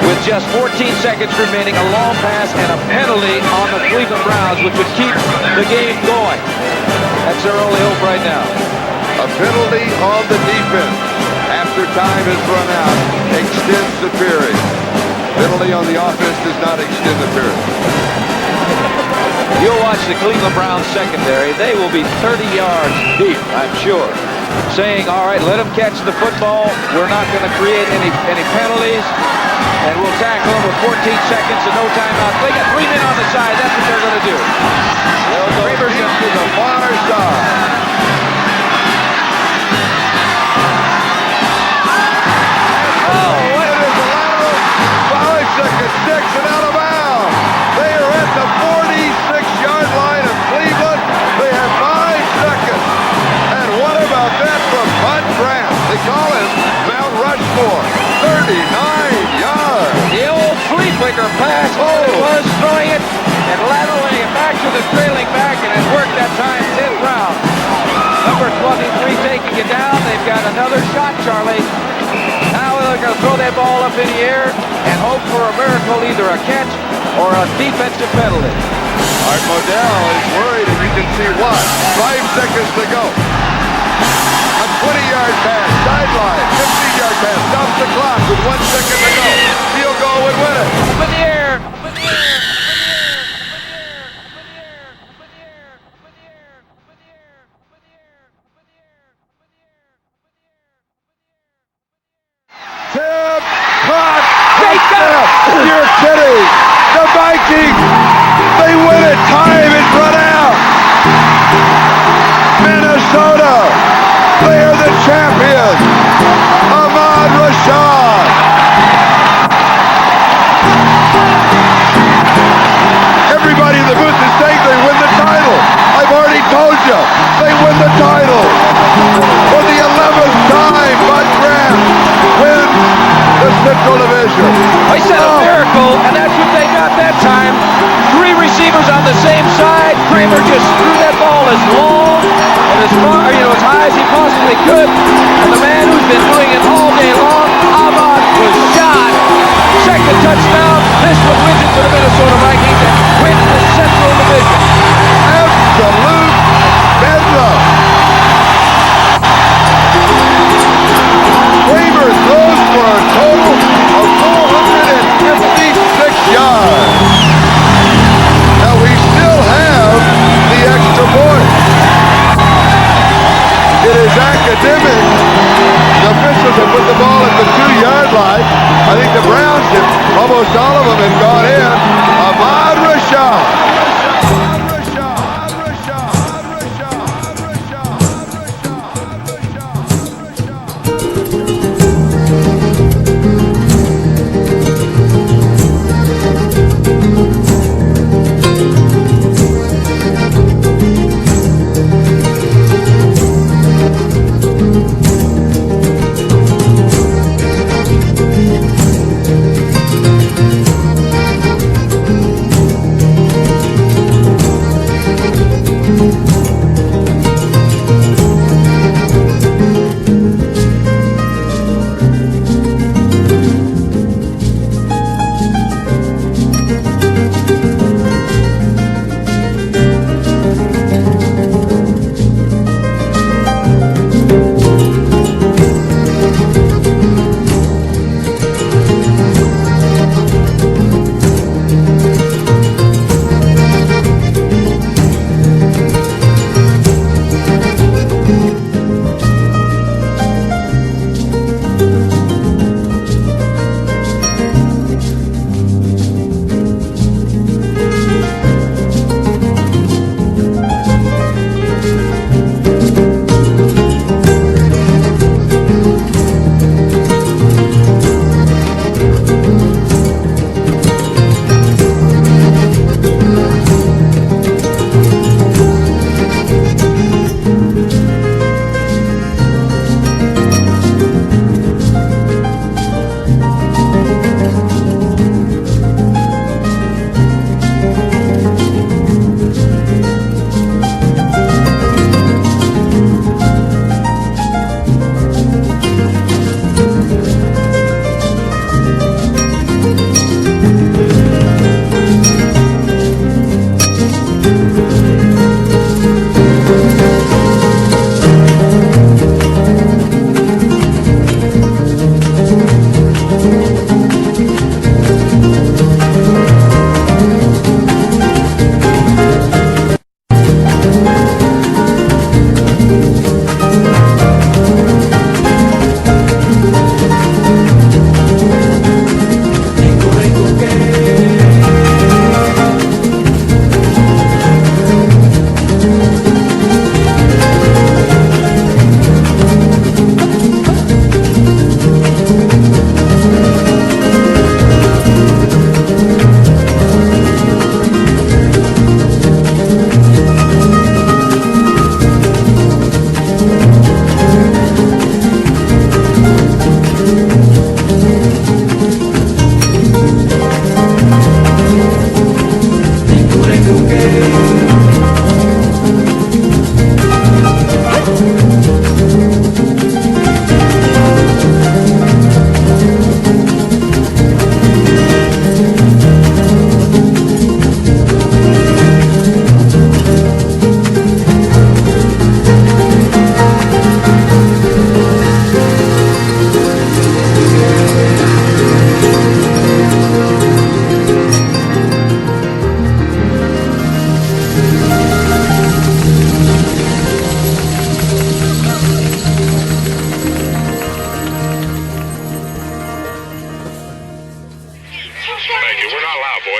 Speaker 3: with just 14 seconds remaining, a long pass and a penalty on the Cleveland Browns, which would keep the game going. That's their only hope right now.
Speaker 2: A penalty on the defense after time is run out extends the period. Penalty on the offense does not extend the period.
Speaker 3: You'll watch the Cleveland Browns secondary. They will be 30 yards deep, I'm sure. Saying, all right, let them catch the football. We're not going to create any penalties. And we'll tackle them with 14 seconds and no timeouts. They got 3 men on the side. That's what they're going to do.
Speaker 2: They'll go deep to the far side. Second, 6 and out of bounds. They are at the 46-yard line of Cleveland. They have 5 seconds. And what about that from Bud Grant? They call him Mount Rushmore. 39 yards.
Speaker 3: The old Fleetwicker pass. It was throwing it and lateraling it back to the trailing back, and it worked that time. 10th round. Number 23 taking it down. They've got another shot, Charlie. Now they're going to throw that ball up in the air and hope for a miracle, either a catch or a defensive penalty.
Speaker 2: Art Modell is worried, and you can see why. 5 seconds to go. A 20-yard pass, sideline, 15-yard pass, stops the clock with 1 second to go. Field goal would win it.
Speaker 3: Up in the air.
Speaker 2: You're kidding! The Vikings! They win it! Time is run out! Minnesota! They are the champions! Ahmad Rashad! Everybody in the booth is saying they win the title! I've already told you! They win the title! For the 11th time, Bud Grant wins the Central Division.
Speaker 3: I said a miracle, and that's what they got that time. 3 receivers on the same side. Kramer just threw that ball as long and as far, as high as he possibly could. And the man who's been doing it all day long, Ahmad Rashad. Second touchdown. This one wins it to the Minnesota Vikings and wins the Central Division.
Speaker 2: Absolute bedrock. Kramer throws for a total of 456 yards. Now we still have the extra point. It is academic. The officials have put the ball at the 2-yard line. I think the Browns have, almost all of them have gone in. Ahmad Rashad.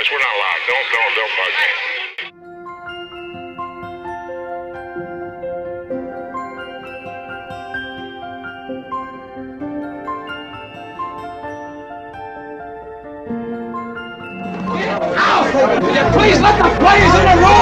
Speaker 4: boys, we're not allowed. Don't bug me.
Speaker 10: Please let the players in the room!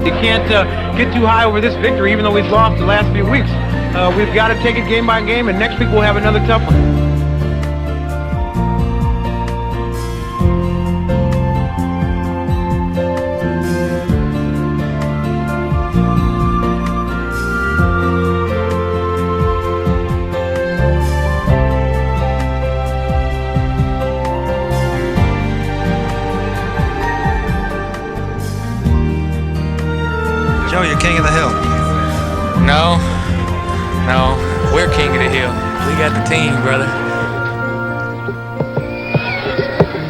Speaker 7: You can't get too high over this victory, even though we've lost the last few weeks. We've got to take it game by game, and next week we'll have another tough one.
Speaker 8: Joe, you're king of the hill.
Speaker 15: No, we're king of the hill. We got the team, brother.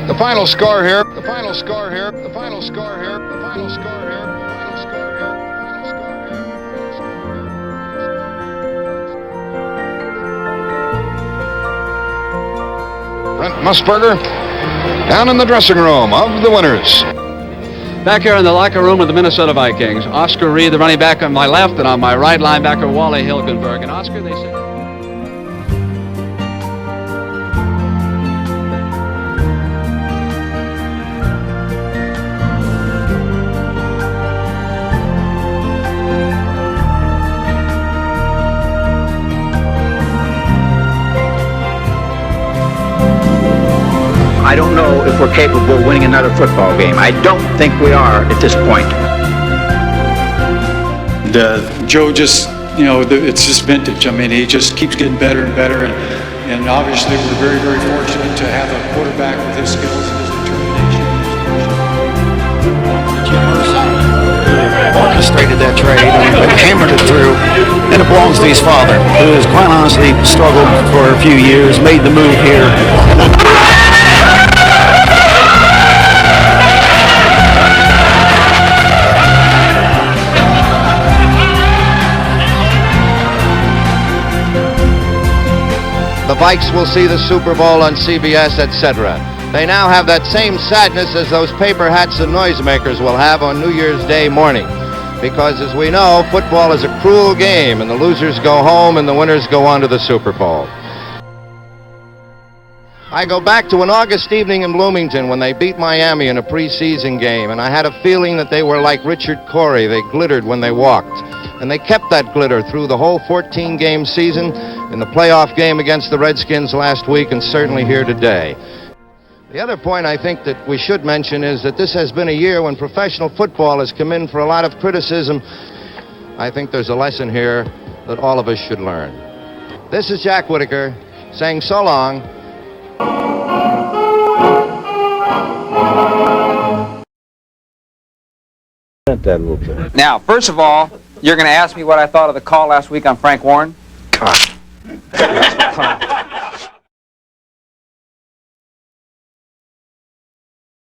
Speaker 2: The final score here. The final score here. The final score here. The final score here. The final score here. Brent Musburger down in the dressing room of the winners.
Speaker 19: Back here in the locker room of the Minnesota Vikings, Oscar Reed, the running back on my left, and on my right, linebacker Wally Hilgenberg. And Oscar, they say...
Speaker 24: I don't know if we're capable of winning another football game. I don't think we are at this point.
Speaker 11: Joe just, it's just vintage. I mean, he just keeps getting better and better. And obviously, we're very, very fortunate to have a quarterback with his skills and his determination.
Speaker 24: Orchestrated that trade and hammered it through. And it belongs to his father, who has quite honestly struggled for a few years, made the move here.
Speaker 29: The Vikes will see the Super Bowl on CBS, etc. They now have that same sadness as those paper hats and noisemakers will have on New Year's Day morning. Because as we know, football is a cruel game, and the losers go home and the winners go on to the Super Bowl. I go back to an August evening in Bloomington when they beat Miami in a preseason game, and I had a feeling that they were like Richard Corey. They glittered when they walked. And they kept that glitter through the whole 14-game season, in the playoff game against the Redskins last week, and certainly here today. The other point I think that we should mention is that this has been a year when professional football has come in for a lot of criticism. I think there's a lesson here that all of us should learn. This is Jack Whitaker saying so long.
Speaker 20: Now, first of all, you're going to ask me what I thought of the call last week on Frank Warren?